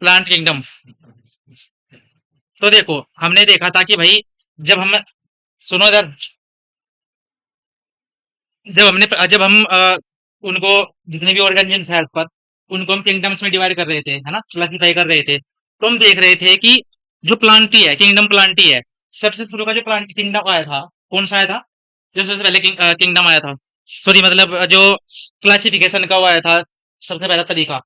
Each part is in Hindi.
Plant kingdom. तो देखो हमने देखा था कि भाई जब हम सुनो इधर, जब हम उनको जितने भी ऑर्गेनिजम्स है अर्थ पर, उनको हम किंगडम्स में डिवाइड कर रहे थे, है ना, क्लासिफाई कर रहे थे, तो हम देख रहे थे कि जो प्लांटी है, किंगडम प्लांटी है, सबसे शुरू का जो प्लांट किंगडम आया था, कौन सा आया था? जो सबसे पहले किंगडम आया था, सॉरी मतलब जो क्लासिफिकेशन का वो आया था, सबसे पहला तरीका।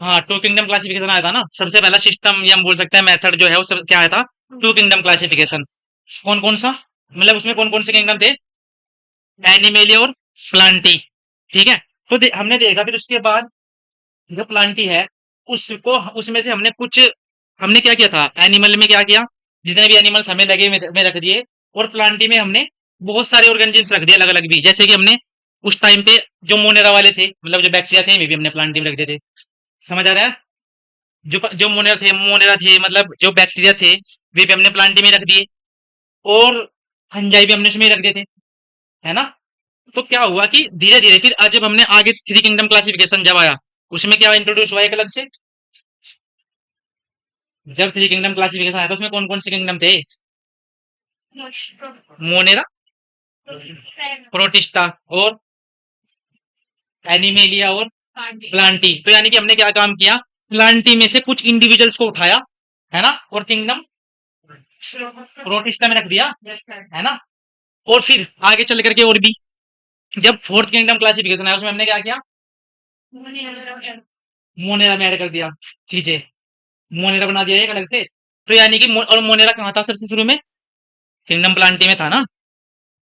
हाँ, टू किंगडम क्लासिफिकेशन आया था ना, सबसे पहला सिस्टम या हम बोल सकते हैं मेथड जो है वो क्या आया था? Two kingdom classification. कौन कौन सा, मतलब उसमें कौन कौन से किंगडम थे? एनिमेलिया और प्लांटी। ठीक है। तो हमने देखा फिर उसके बाद जो प्लांटी है, उसको उसमें से हमने क्या किया था, एनिमल में क्या किया, जितने भी एनिमल्स हमें लगे में रख दिए, और प्लांटी में हमने बहुत सारे ऑर्गेनिजम्स रख दिए अलग अलग भी, जैसे कि हमने उस टाइम पे जो मोनेरा वाले थे, मतलब जो बैक्टीरिया थे, वे भी हमने प्लांटी में रख दिए थे। समझ आ रहा है? जो मोनेरा थे मतलब जो बैक्टीरिया थे, वे भी हमने प्लांटी में रख दिए, और फंजाई भी हमने उसमें रख दिए थे, है ना। तो क्या हुआ कि धीरे धीरे फिर आज जब हमने आगे थ्री किंगडम क्लासिफिकेशन जब आया, उसमें क्या इंट्रोड्यूस हुआ एक अलग से, जब थ्री किंगडम क्लासिफिकेशन आया था उसमें कौन कौन से किंगडम थे? मोनेरा, प्रोटिस्टा और एनिमेलिया और प्लांटी। तो यानी कि हमने क्या काम किया, प्लांटी में से कुछ इंडिविजुअल्स को उठाया, है ना, और किंगडम प्रोटिस्टा में रख दिया, है ना। और फिर आगे चल करके और भी जब फोर्थ किंगडम क्लासिफिकेशन आया उसमें हमने क्या किया, मोनेरा में ऐड कर दिया चीजें, मोनेरा बना दिया एक अलग से। तो यानी कि और मोनेरा कहाँ था सबसे शुरू में? किंगडम प्लांटी में था ना,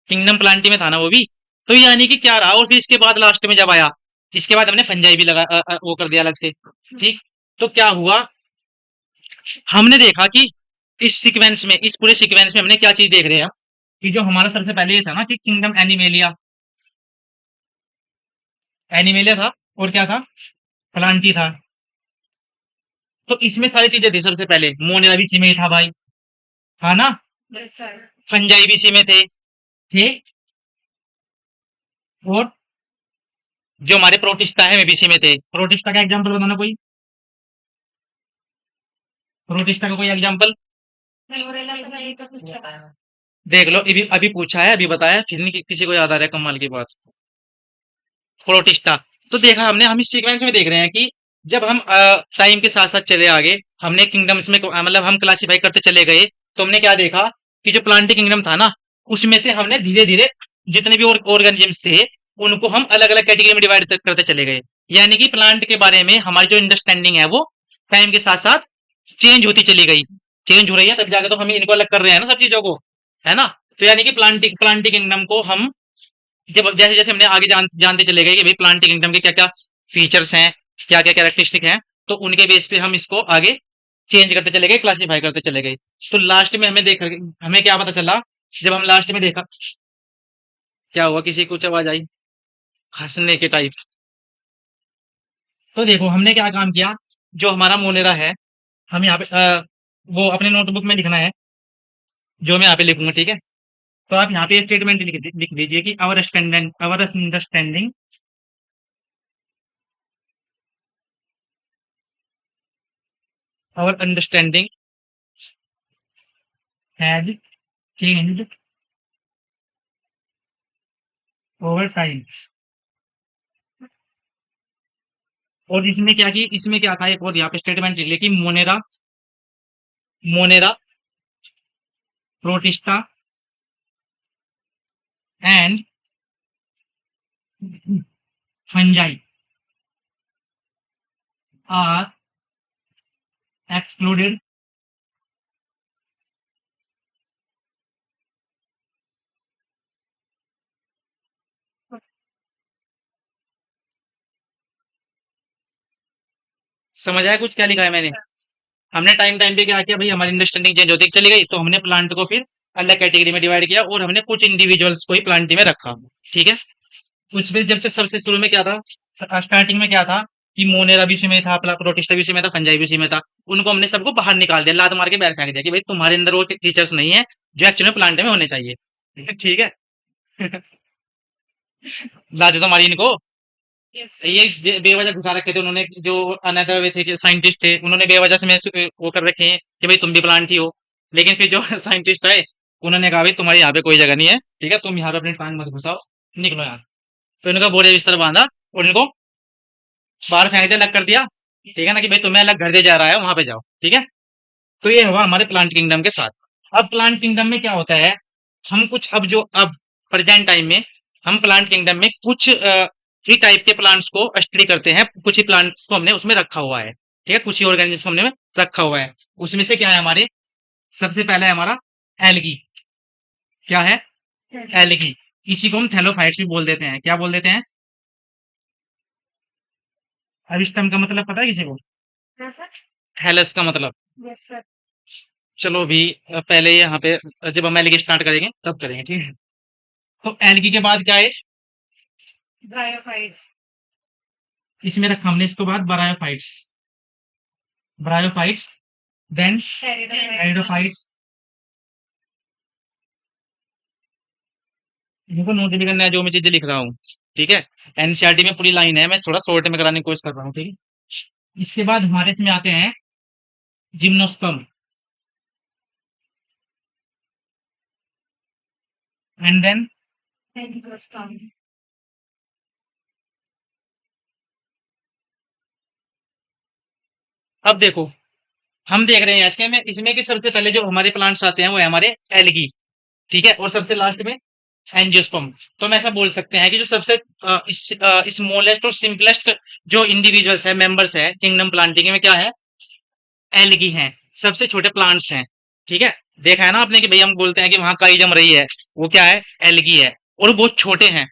किंगडम प्लांटी में था ना वो भी। तो यानी कि क्या रहा, और फिर इसके बाद लास्ट में जब आया, इसके बाद हमने फंजाई भी वो कर दिया अलग से। ठीक। तो क्या हुआ, हमने देखा कि इस सीक्वेंस में, इस पूरे सीक्वेंस में हमने क्या चीज देख रहे हैं कि जो हमारा सबसे पहले ये था ना कि किंगडम एनिमेलिया, एनिमेलिया था, और क्या था, प्लांटी था। तो इसमें सारी चीजें थी, सबसे पहले मोनेरा भी इसी में ही था भाई, था ना, फंजाई भी इसी में थे, और जो हमारे प्रोटिस्टा है वे भी इसी में थे। प्रोटिस्टा का एग्जांपल बताना कोई, प्रोटिस्टा का कोई एग्जांपल देख लो, अभी अभी पूछा है, अभी बताया, फिर नहीं किसी को याद आ रहा है, कमाल की बात। प्रोटिस्टा। तो देखा हमने, हम इस सीक्वेंस में देख रहे हैं कि जब हम टाइम के साथ साथ चले आगे, हमने किंगडम्स में मतलब हम क्लासिफाई करते चले गए, तो हमने क्या देखा कि जो प्लांटी किंगडम था ना, उसमें से हमने धीरे धीरे जितने भी ऑर्गेनिजम्स थे, उनको हम अलग अलग कैटेगरी में डिवाइड करते चले गए। यानी कि प्लांट के बारे में हमारी जो अंडरस्टैंडिंग है वो टाइम के साथ साथ चेंज होती चली गई, चेंज हो रही है, तब जाकर तो हम इनको अलग कर रहे हैं ना सब चीजों को, है ना। तो यानी कि प्लांटी किंगडम को हम जब जैसे जैसे हमने आगे जानते चले गए कि भाई प्लांट किंगडम के क्या क्या फीचर्स हैं, क्या क्या कैरेक्टरिस्टिक हैं, तो उनके बेस पे हम इसको आगे चेंज करते चले गए, क्लासिफाई करते चले गए। तो लास्ट में हमें क्या पता चला, जब हम लास्ट में देखा, क्या हुआ, किसी को कुछ आवाज आई हंसने के टाइप? तो देखो हमने क्या काम किया, जो हमारा मोनेरा है, हम यहाँ पे वो अपने नोटबुक में लिखना है, जो मैं यहाँ पे लिखूंगा, ठीक है। तो आप यहाँ पे स्टेटमेंट लिख दीजिए कि our understanding our understanding has changed over time. और इसमें क्या की, इसमें क्या था, एक और यहाँ पे स्टेटमेंट लिख लिया कि Monera Monera Protista and Fungi are excluded. समझ आया कुछ क्या लिखा है मैंने? हमने टाइम टाइम पे क्या किया भाई, हमारी अंडरस्टैंडिंग चेंज होती चली गई, तो हमने प्लांट को फिर अलग कैटेगरी में डिवाइड किया, और हमने कुछ इंडिविजुअल्स को ही प्लांट में रखा। ठीक है। उसमें जब से सबसे शुरू में क्या था, स्टार्टिंग में क्या था कि मोनेरा भी उसी में था, प्रोटिस्टा भी उसी में था, फंजाई भी उसी में था, उनको हमने सबको बाहर निकाल दिया, लात मार के बाहर फेंक दिया कि भाई तुम्हारे अंदर वो फीचर्स नहीं है जो एक्चुअली में प्लांट में होने चाहिए। ठीक है। लाते तो मारी इनको। ये बेवजह घुसा रखे थे उन्होंने, जो अनदर वे थे, साइंटिस्ट थे, उन्होंने बेवजह से वो कर रखे हैं कि भाई तुम भी प्लांट ही हो। लेकिन फिर जो साइंटिस्ट आए, उन्होंने कहा भाई तुम्हारी यहाँ पे कोई जगह नहीं है, ठीक है, तुम यहाँ पे अपनी टांग मत घुसाओ, निकलो यहाँ। तो इनका बोरे बिस्तर बांधा और इनको बाहर फेंक दिया, अलग कर दिया, ठीक है ना, कि भाई तुम्हें अलग घर दे जा रहा है, वहां पे जाओ, ठीक है। तो ये हुआ हमारे प्लांट किंगडम के साथ। अब प्लांट किंगडम में क्या होता है, हम कुछ अब प्रेजेंट टाइम में हम प्लांट किंगडम में कुछ ही टाइप के प्लांट्स को स्टडी करते हैं, कुछ ही प्लांट्स को हमने उसमें रखा हुआ है, ठीक है, कुछ ही ऑर्गेनिज्म को हमने रखा हुआ है। उसमें से क्या है हमारे, सबसे पहला है हमारा एल्गी। क्या है? एल्गी। इसी को हम थैलोफाइट्स भी बोल देते हैं। क्या बोल देते हैं? अब इस टर्म का मतलब पता है किसी को? थैलस का मतलब। चलो भी पहले यहाँ पे जब हम एल्गी स्टार्ट करेंगे तब करेंगे, ठीक है। तो एल्गी के बाद क्या है? इसमें रखा हमने इसके बाद ब्रायोफाइट्स। Bryophytes, then pteridophytes. देखो नोट भी करना है जो मैं चीजें लिख रहा हूँ, ठीक है। एनसीईआरटी में पूरी लाइन है, मैं थोड़ा शॉर्ट में कराने की कोशिश कर रहा हूँ, ठीक है। इसके बाद हमारे इसमें आते हैं जिम्नोस्पर्म, एंड देन अब देखो, हम देख रहे हैं इसमें इसमें कि सबसे पहले जो हमारे प्लांट्स आते हैं वो है हमारे एल्गी, ठीक है, और सबसे लास्ट में एंजियोस्पर्म। तो हम ऐसा बोल सकते हैं कि जो सबसे स्मॉलेस्ट और सिंपलेस्ट जो इंडिविजुअल्स है, मेंबर्स है किंगडम प्लांटिंग में, क्या है? एल्गी हैं, सबसे छोटे प्लांट्स हैं, ठीक है। देखा है ना आपने कि भाई हम बोलते हैं कि वहां काई जम रही है, वो क्या है? एल्गी है। और बहुत छोटे हैं,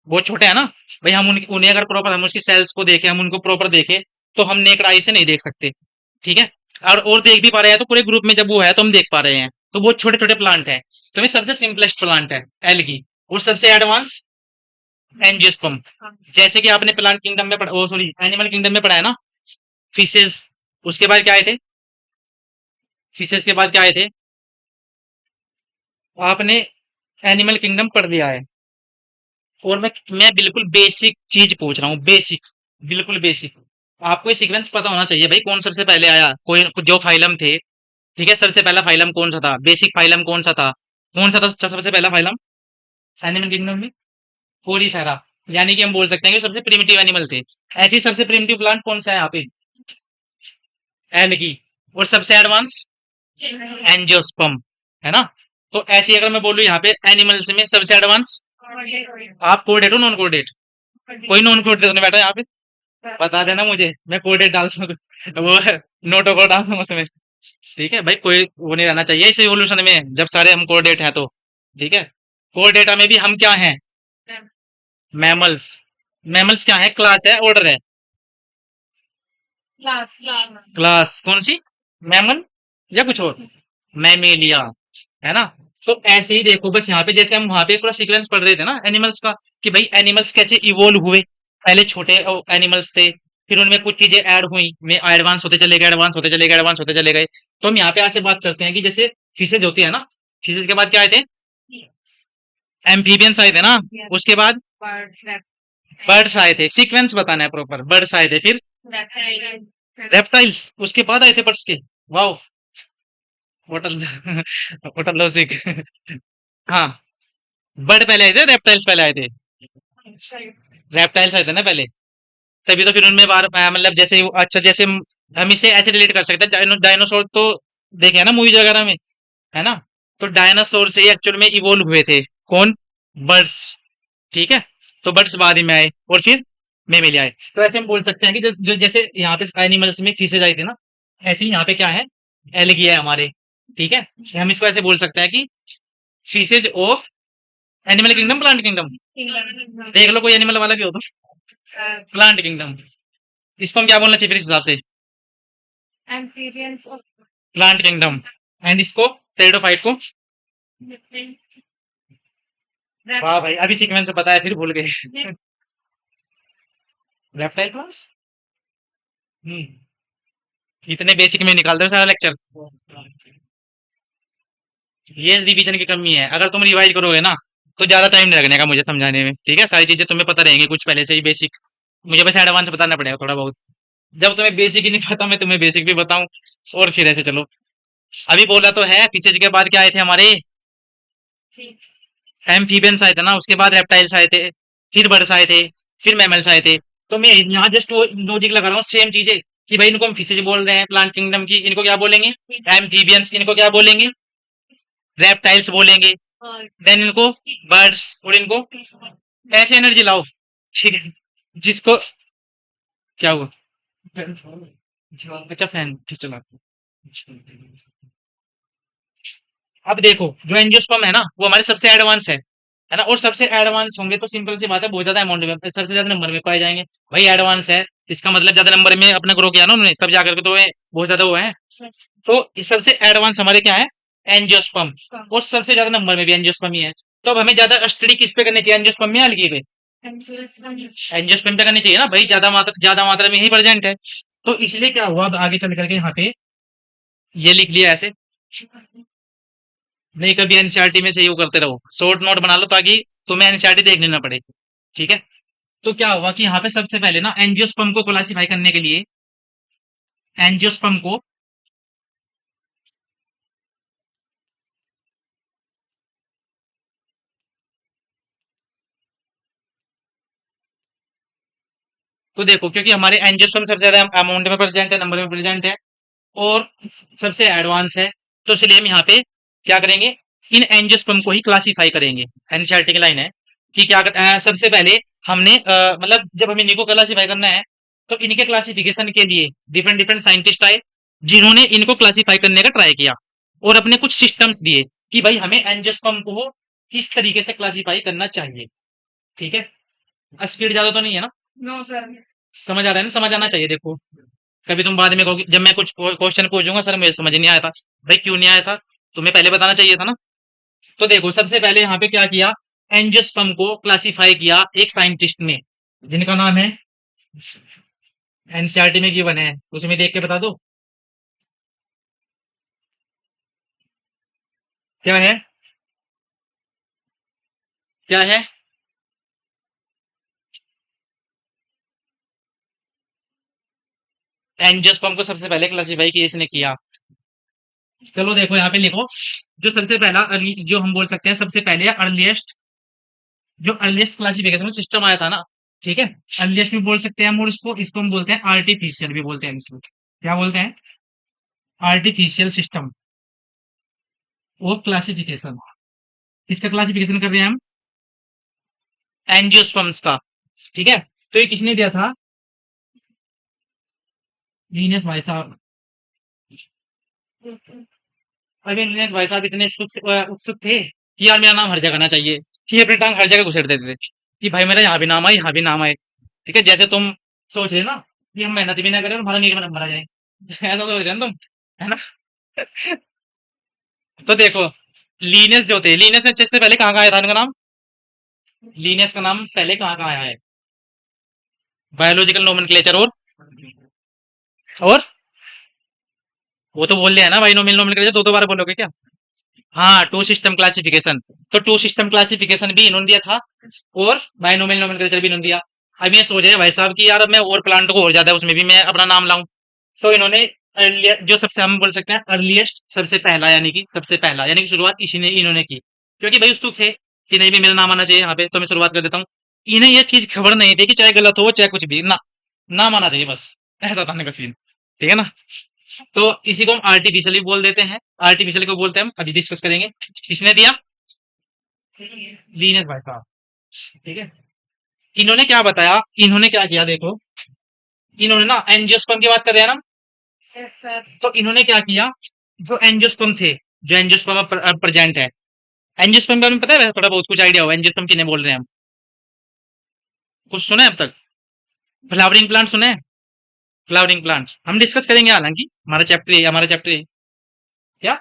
बहुत छोटे हैं ना भाई, हम उन्हें अगर प्रॉपर हम उसकी सेल्स को देखें, हम उनको प्रॉपर देखें, तो हम नेकड आई से नहीं देख सकते, ठीक है। और देख भी पा रहे हैं तो पूरे ग्रुप में जब वो है तो हम देख पा रहे हैं, तो बहुत छोटे छोटे प्लांट है। तो ये सबसे सिंपलेस्ट प्लांट है एल्गी, और सबसे एडवांस एंजियोस्पर्म। जैसे कि आपने प्लांट किंगडम में पढ़ा, ओ सॉरी, एनिमल किंगडम में पढ़ा है ना, फिशेस। उसके बाद क्या आए थे? फिशेस के बाद क्या आए थे? आपने एनिमल किंगडम पढ़ लिया है। और मैं बिल्कुल बेसिक चीज पूछ रहा हूँ, बेसिक, बिल्कुल बेसिक। आपको ये सीक्वेंस पता होना चाहिए भाई, कौन सबसे पहले आया, कोई जो फाइलम थे, ठीक है, सबसे पहला फाइलम कौन सा था, बेसिक फाइलम कौन सा था, कौन सा था सबसे पहला फाइलम एनिमल किंगडम में? पोरीफेरा। यानी कि हम बोल सकते हैं कि सबसे प्रिमिटिव एनिमल थे। ऐसी सबसे प्रिमिटिव प्लांट कौन सा है यहाँ पे? एल्गी। और सबसे एडवांस एंजियोस्पर्म, है ना। तो ऐसी अगर मैं बोलूँ यहाँ पे एनिमल्स में सबसे एडवांस, आप कोडेट हो नॉन कोडेट? कोई नॉन कोडेट तो नहीं बैठा यहाँ पे? बता देना मुझे, मैं कोडेट डाल दूँ वो नोटों को डाल दूँ उसमें, ठीक है भाई। कोई वो नहीं रहना चाहिए इस इवोल्यूशन में जब सारे हम कोडेट हैं तो, ठीक है। कोर डेटा में भी हम क्या हैं? मैमल्स। मैमल्स क्या है? क्लास है, ऑर्डर है? क्लास कौन सी? मैमल या कुछ और? मैमेलिया, है ना। तो ऐसे ही देखो बस यहाँ पे, जैसे हम वहां पे पूरा सीक्वेंस पढ़ रहे थे ना एनिमल्स का, कि भाई एनिमल्स कैसे इवोल्व हुए। पहले छोटे एनिमल्स थे, फिर उनमें कुछ चीजें ऐड हुई, में एडवांस होते चले गए, एडवांस होते चले गए, एडवांस होते चले गए। तो हम यहाँ पे आज से बात करते हैं कि जैसे फिशेज होती है ना, फिशेज के बाद क्या आए थे? एम्फीबियंस आए थे ना। उसके बाद बर्ड्स आए थे, सीक्वेंस बताना है प्रॉपर। बर्ड्स आए थे, फिर रेप्टाइल्स, उसके बाद आए थे बर्ड्स के। Wow, what what a logic. हाँ, बर्ड पहले आए थे, रेप्टाइल्स पहले आए थे? रेप्टाइल्स आए थे ना पहले, तभी तो फिर उनमें बार मतलब जैसे अच्छा, जैसे हम इसे ऐसे रिलेट कर सकते हैं, डायनासोर तो देखे है ना मूवीज वगैरह में, है ना। तो डायनासोर से एक्चुअल में इवोल्व हुए थे कौन? बर्ड्स, ठीक है। तो बर्ड्स बाद ही में आए और फिर मेमले आए। तो ऐसे हम बोल सकते हैं कि जैसे यहाँ पे एनिमल्स में फिशेज आई थी ना, ऐसे ही यहाँ पे क्या है? एलगी है हमारे, ठीक है। हम इसको ऐसे बोल सकते हैं कि fishes of animal kingdom, plant kingdom. देख लो कोई एनिमल वाला भी हो तो, प्लांट किंगडम। इसको हम क्या बोलना चाहिए फिर इस हिसाब से? Plant kingdom. एंड इसको टेरिडोफाइट को? वाह भाई, अभी सीक्वेंस से पता है फिर भूल गए। Reptile class. हम्म, इतने बेसिक में निकाल दो सारा लेक्चर। ये रिवीजन की कमी है, अगर तुम रिवाइज करोगे ना तो ज्यादा टाइम नहीं लगने का मुझे समझाने में, ठीक है। सारी चीजें तुम्हें पता रहेंगी कुछ पहले से ही बेसिक, मुझे बस एडवांस बताना पड़ेगा थोड़ा बहुत। जब तुम्हें बेसिक ही नहीं पता, मैं तुम्हें बेसिक भी बताऊं, और फिर ऐसे चलो। अभी बोला तो है, फिशेज के बाद क्या आए थे हमारे? एम्फीबियंस आए थे ना, उसके बाद रेप्टाइल्स आए थे, फिर बर्ड्स आए थे, फिर मैमल्स आए थे। तो मैं यहाँ जस्ट वो लॉजिक लगा रहा हूँ, सेम चीजें, कि भाई इनको हम फिशेज बोल रहे हैं प्लांट किंगडम की, इनको क्या बोलेंगे? एम्फीबियंस। इनको क्या बोलेंगे? रेप्टाइल्स बोलेंगे। देन इनको बर्ड्स, और इनको ऐसे एनर्जी लाओ। ठीक है, जिसको क्या हुआ? अच्छा, फैन ठीक चला। अब देखो, जो एंजियोस्पर्म है ना, वो हमारे सबसे एडवांस है ना, और सबसे एडवांस होंगे तो सिंपल सी बात है, बहुत ज्यादा अमाउंट में सबसे ज्यादा नंबर में पाए जाएंगे। भाई एडवांस है, इसका मतलब ज्यादा नंबर में अपना ग्रो किया ना उन्होंने, तब जाकर के तो ये बहुत ज्यादा वो है। तो इस सबसे एडवांस हमारे क्या है? एंजियोस्पर्म। और सबसे ज्यादा नंबर में भी एंजियोस्पर्म ही है। तो अब हमें ज्यादा स्टडी किस पे करनी चाहिए, एंजियोस्पर्म में या algae पे? एंजियोस्पर्म पे करनी चाहिए ना भाई, ज्यादा मात्रा में ही प्रेजेंट है। तो इसलिए क्या हुआ, अब आगे चल करके यहाँ पे ये लिख लिया ऐसे। नहीं, कभी एनसीईआरटी में से यू करते रहो, शॉर्ट नोट बना लो ताकि तुम्हें एनसीईआरटी देखनी ना पड़े। ठीक है। तो क्या हुआ कि यहाँ पे सबसे पहले ना एंजियोस्पर्म को क्लासिफाई करने के लिए, एंजियोस्पर्म को, तो देखो, क्योंकि हमारे एंजियोस्पर्म सबसे ज्यादा अमाउंट में प्रेजेंट है, नंबर में प्रेजेंट है, और सबसे एडवांस है, तो इसलिए हम यहाँ पे क्या करेंगे? इन एंजियोस्पर्म को ही क्लासिफाई करेंगे। एनसीईआरटी की लाइन है कि सबसे पहले हमने मतलब जब हमें इनको क्लासिफाई करना है, तो इनके क्लासिफिकेशन के लिए डिफरेंट डिफरेंट साइंटिस्ट आए, जिन्होंने इनको क्लासिफाई करने का ट्राई किया, और अपने कुछ सिस्टम्स दिए कि भाई हमें एंजियोस्पर्म को किस तरीके से क्लासिफाई करना चाहिए। ठीक है। स्पीड ज्यादा तो नहीं है ना? समझ आ रहा है ना? समझ आना चाहिए, देखो। कभी तुम बाद में कहोगे, जब मैं कुछ क्वेश्चन पूछूंगा, सर मुझे समझ नहीं आया था, भाई क्यों नहीं आया था? तुम्हें पहले बताना चाहिए था ना। तो देखो, सबसे पहले यहाँ पे क्या किया, एंजियोस्पर्म को क्लासिफाई किया एक साइंटिस्ट ने, जिनका नाम है, एनसीईआरटी में गिवन है, उसमें देख के बता दो क्या है। क्या है? एंजियोस्पर्म को सबसे पहले क्लासिफाई किया इसने किया। चलो देखो, यहाँ पे लिखो, जो सबसे पहला जो हम बोल सकते हैं सबसे पहले अर्लीस्ट, जो अर्लीस्ट क्लासिफिकेशन सिस्टम आया था ना, ठीक है, अर्लीस्ट भी बोल सकते हैं हम, और इसको इसको हम बोलते हैं आर्टिफिशियल भी बोलते हैं इसको। क्या बोलते हैं? आर्टिफिशियल सिस्टम वो क्लासिफिकेशन। किसका क्लासिफिकेशन कर रहे हैं हम? एंजियोस्पर्म्स का। ठीक है। तो ये किसने दिया था? लीनियस भाई साहब। अभी लीनियस भाई साहब इतने उत्सुक थे कि यार मेरा नाम हर जगह आना चाहिए, कि अपनी टांग हर जगह घुसेड़ देते थे कि भाई मेरा यहाँ भी नाम आए, यहाँ भी नाम आए। ठीक है, जैसे तुम सोच रहे ना कि हम मेहनत भी ना करें और हमारा नीट में नंबर आ जाए। ऐसा सोच रहे हो ना तुम, है ना? तो देखो, लीनियस जो थे, लीनियस से पहले कहाँ का आया था इनका नाम? लीनियस का नाम पहले कहाँ का आया है? बायोलॉजिकल नोमेनक्लेचर, और वो तो बोल दिया है ना, बाइनोमियल नोमेनक्लेचर दो दो बार बोलोगे क्या? हाँ, टू सिस्टम क्लासिफिकेशन। तो टू सिस्टम क्लासिफिकेशन भी इन्होंने दिया था, और बाइनोमियल नोमेनक्लेचर भी इन्होंने दिया। अब ये सोच रहे हैं भाई साहब कि यार अब मैं और प्लांट को और ज्यादा उसमें भी मैं अपना नाम लाऊं। तो इन्होंने जो सबसे हम बोल सकते हैं अर्लीस्ट, सबसे पहला, यानी कि सबसे पहला, यानी कि शुरुआत इसी ने इन्होंने की, क्योंकि भाई उत्सुक थे कि नहीं भी मेरा नाम आना चाहिए यहाँ पे, तो मैं शुरुआत कर देता हूँ। इन्हें ये चीज खबर नहीं थी कि चाहे गलत हो चाहे कुछ भी ना, नाम आना चाहिए बस। ऐसा था इनका सीन। ठीक है ना? तो इसी को हम आर्टिफिशियल भी बोल देते हैं। आर्टिफिशियल को बोलते हैं, हम अभी डिस्कस करेंगे। किसने दिया? लीनेस भाई साहब। ठीक है। इन्होंने क्या बताया, इन्होंने क्या किया, देखो, इन्होंने ना एंजियोस्पर्म की बात कर रहे हैं ना, तो इन्होंने क्या किया, जो एंजियोस्पर्म थे, जो एंजियोस्पर्म प्रेजेंट है, एंजियोस्पर्म के बारे में पता है वैसे थोड़ा बहुत कुछ आइडिया हो? एंजियोस्पर्म किन्हें बोल रहे हैं हम? कुछ सुना है अब तक? फ्लावरिंग प्लांट सुने हैं? फ्लावरिंग प्लांट्स हम डिस्कस करेंगे, हालांकि हमारा चैप्टर क्या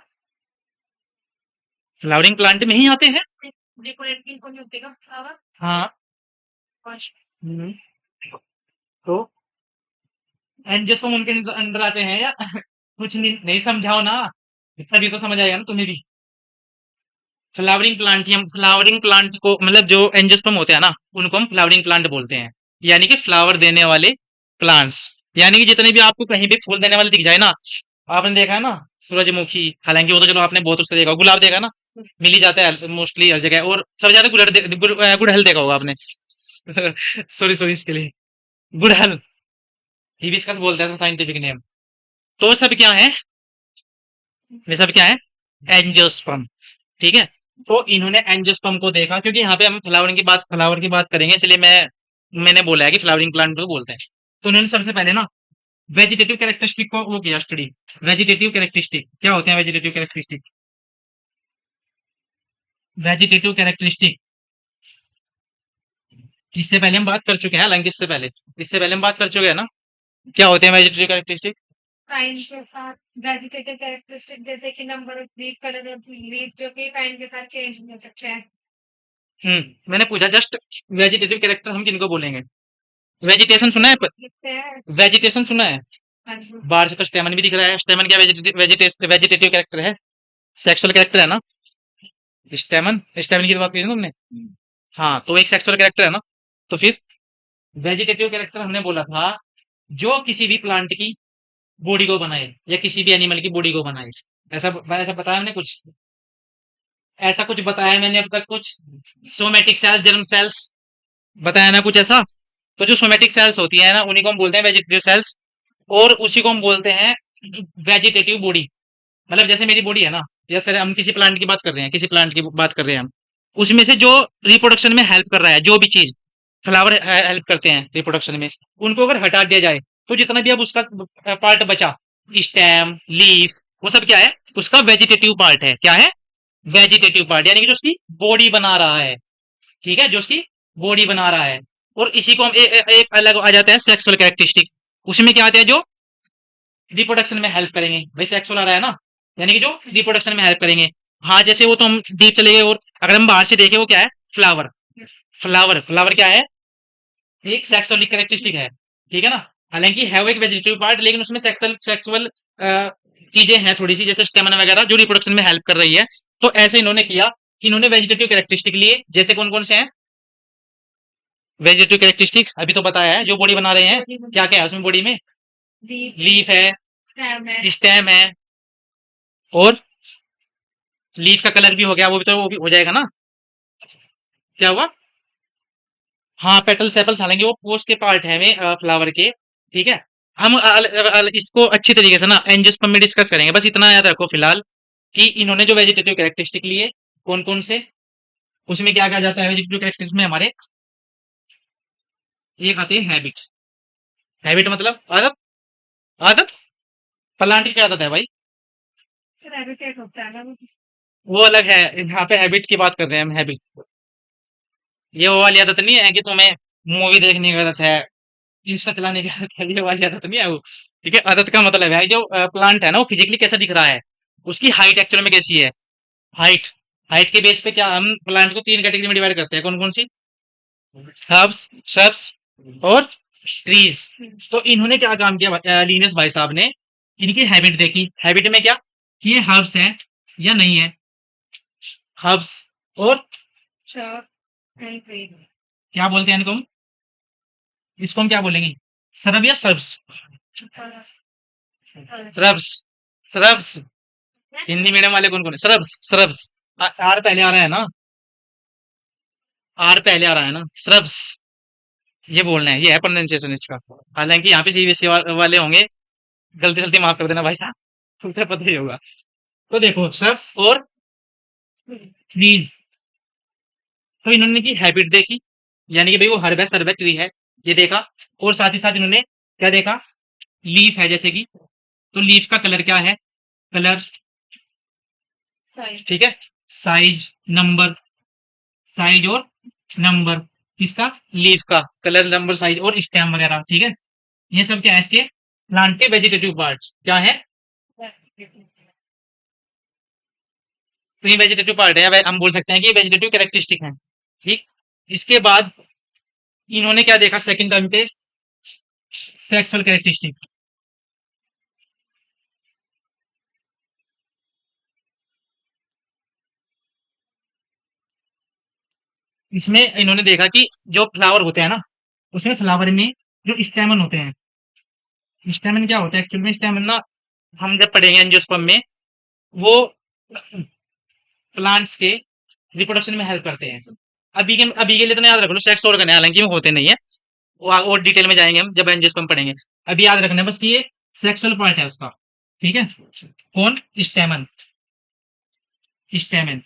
फ्लावरिंग प्लांट में ही आते हैं। हाँ। हम्म, तो एंजियोस्पर्म उनके अंदर आते हैं या कुछ नहीं, नहीं समझाओ ना, इतना भी तो समझ आएगा ना तुम्हें भी। फ्लावरिंग प्लांट ही हम, फ्लावरिंग प्लांट को मतलब जो एंजियोस्पर्म होते हैं ना, उनको हम फ्लावरिंग प्लांट बोलते हैं। यानी कि फ्लावर देने वाले प्लांट्स। यानी कि जितने भी आपको कहीं भी फूल देने वाले दिख जाए ना, आपने देखा है ना, सूरजमुखी, हालांकि वो तो चलो आपने बहुत उससे देखा होगा, गुलाब देखा ना, मिल ही जाता है मोस्टली हर जगह, और सबसे ज्यादा गुड़हल देखा होगा आपने। सॉरी सॉरी इसके लिए, गुड़हल, हिबिस्कस बोलते हैं साइंटिफिक नेम। तो सब क्या है, वे सब क्या है, एंजियोस्पर्म। ठीक है। तो इन्होंने एंजियोस्पर्म को देखा, क्योंकि यहाँ पे हम फ्लावर की बात करेंगे, इसलिए मैंने बोला है कि फ्लावरिंग प्लांट को बोलते हैं। तो उन्होंने सबसे पहले ना वेजिटेटिव कैरेक्टरिस्टिक को वो किया स्टडी। वेजिटेटिव कैरेक्टरिस्टिक क्या होते हैं, वेजिटेटिव कैरेक्टरिस्टिक, वेजिटेटिव कैरेक्टरिस्टिक, इससे पहले हम बात कर चुके हैं, हालांकि इससे पहले हम बात कर चुके हैं ना, क्या होते हैं वेजिटेटिव कैरेक्टरिस्टिक। टाइम के साथ वेजिटेटिव कैरेक्टरिस्टिक जैसे कि number of leaf, colour of leaf जो कि टाइम के साथ चेंज हो सकते हैं। मैंने पूछा जस्ट, वेजिटेटिव कैरेक्टर हम किनको बोलेंगे। वेजिटेशन सुना है, लिखते हैं। वेजिटेशन सुना है, हाँ जी। बाहर से तो स्टेमन भी दिख रहा है, स्टेमन क्या वेजिटेटिव कैरेक्टर है, सेक्सुअल कैरेक्टर है ना, स्टेमन, स्टेमन की तो बात की ना तुमने। हाँ, तो एक सेक्सुअल कैरेक्टर है ना। तो फिर वेजिटेटिव कैरेक्टर हमने बोला था जो किसी भी प्लांट की बॉडी को बनाए या किसी भी एनिमल की बॉडी को बनाए। ऐसा बताया हमने कुछ, ऐसा कुछ बताया मैंने अब तक कुछ, सोमेटिक सेल्स, जर्म सेल्स, बताया ना कुछ ऐसा। तो जो सोमेटिक सेल्स होती है ना, उन्हीं को हम बोलते हैं वेजिटेटिव सेल्स, और उसी को हम बोलते हैं वेजिटेटिव बॉडी। मतलब जैसे मेरी बॉडी है ना, जैसे हम किसी प्लांट की बात कर रहे हैं, किसी प्लांट की बात कर रहे हैं हम, उसमें से जो रिप्रोडक्शन में हेल्प कर रहा है, जो भी चीज फ्लावर हेल्प करते हैं रिप्रोडक्शन में, उनको अगर हटा दिया जाए तो जितना भी अब उसका पार्ट बचा, स्टेम, लीफ, वो सब क्या है, उसका वेजिटेटिव पार्ट है। क्या है, वेजिटेटिव पार्ट, यानी कि जो उसकी बॉडी बना रहा है। ठीक है, जो उसकी बॉडी बना रहा है। और इसी को हम एक अलग आ जाता है सेक्सुअल कैरेक्टरिस्टिक। उसमें क्या आते हैं, जो रिप्रोडक्शन में हेल्प करेंगे। भाई सेक्सुअल आ रहा है ना, यानी कि जो रिप्रोडक्शन में हेल्प करेंगे। हाँ, जैसे वो तो हम डीप चले गए, और अगर हम बाहर से देखें वो क्या है, फ्लावर। फ्लावर क्या है, एक सेक्सुअल कैरेक्टरिस्टिक है। ठीक है ना, हालांकि है वो एक वेजिटेटिव पार्ट, लेकिन उसमें सेक्सुअल सेक्सुअल चीजें हैं थोड़ी सी, जैसे स्टेमिना वगैरह जो रिप्रोडक्शन में हेल्प कर रही है। तो ऐसे इन्होंने किया कि इन्होंने वेजिटेटिव कैरेक्टरिस्टिक लिए, जैसे कौन कौन से हैं वेजिटेटिव कैरेक्टरिस्टिक, अभी तो बताया है, जो बॉडी बना रहे हैं। क्या क्या है उसमें बॉडी में, लीफ है, स्टेम है। स्टेम है, और लीफ का कलर भी हो गया, वो भी हो जाएगा ना। क्या हुआ, हाँ, पेटल सेपल्स, हालांकि वो उसके पार्ट है में फ्लावर के। ठीक है। हम इसको अच्छी तरीके से ना एंजियोस्पर्म में डिस्कस करेंगे, बस इतना याद रखो फिलहाल कि इन्होंने जो वेजिटेटिव कैरेक्टरिस्टिक लिए, कौन कौन से, उसमें क्या क्या जाता है वेजिटेटिव कैरेक्टरिस्टिक में हमारे, एक आती है हैबिट। हैबिट मतलब आदत, आदत, प्लांट की क्या आदत है भाई, सर हैबिटेट होता है ना वो। वो अलग है। यहाँ पे हैबिट की बात कर रहे हैं हम, हैबिट, ये वो वाली आदत नहीं है कि तुम्हें मूवी देखने की आदत है, इंस्टा चलाने की आदत है, ये वाली आदत नहीं है वो। ठीक है, आदत का मतलब है जो प्लांट है ना, वो फिजिकली कैसा दिख रहा है, उसकी हाइट एक्चुअल में कैसी है। हाइट, हाइट के बेस पे क्या हम प्लांट को तीन कैटेगरी में डिवाइड करते हैं, कौन कौन सी, हर्ब्स, श्रब्स, और ट्रीज। तो इन्होंने क्या काम किया, लीनियस भाई साहब ने इनकी हैबिट देखी। हैबिट में क्या, कि ये हर्ब्स है या नहीं है, हर्ब्स, और श्योर एंड ग्रे। क्या बोलते हैं इनको हम, इसको हम क्या बोलेंगे, सरब या shrubs, shrubs, shrubs, Hindi medium वाले कौन कौन है, श्रब्स, श्रब्स, आर पहले आ रहा है ना, आर पहले आ रहा है ना, श्रब्स, ये बोलना है, ये है प्रोनाउंसिएशन इसका। हालांकि यहाँ पे सीबीएसई वाले होंगे, गलती गलती माफ कर देना भाई साहब, तुझे पता ही होगा। तो देखो श्रब्स और ट्रीज, तो इन्होंने की हैबिट देखी, यानी कि भाई वो हर्ब है, सर्ब है, ट्री है, ये देखा। और साथ ही साथ इन्होंने क्या देखा, लीफ है जैसे कि, तो लीफ का कलर क्या है, कलर, ठीक है, साइज, नंबर, साइज और नंबर, किसका, लीफ का कलर, नंबर, साइज और स्टेम वगैरह। ठीक है, ये सब क्या है इसके प्लांट के वेजिटेटिव पार्ट्स, क्या है, तो ये वेजिटेटिव पार्ट है, हम बोल सकते हैं कि ये वेजिटेटिव कैरेक्टरिस्टिक है। ठीक, इसके बाद इन्होंने क्या देखा सेकंड टर्म पे, सेक्सुअल कैरेक्टरिस्टिक। इसमें इन्होंने देखा कि जो फ्लावर होते हैं ना, उसमें फ्लावर में जो स्टेमन होते हैं, स्टेमन क्या होता है एक्चुअल में? स्टेमन ना, हम जब पढ़ेंगे एंजियोस्पर्म में, वो प्लांट्स के रिप्रोडक्शन में हेल्प करते हैं। अभी के लिए तो याद रख लो सेक्स ऑर्गन है, हालांकि वो होते नहीं है, वो और डिटेल में जाएंगे हम जब एंजियोस्पर्म पढ़ेंगे। अभी याद रखना है बस कि ये सेक्सुअल पार्ट है उसका, ठीक है? कौन? स्टेमन, स्टेमन।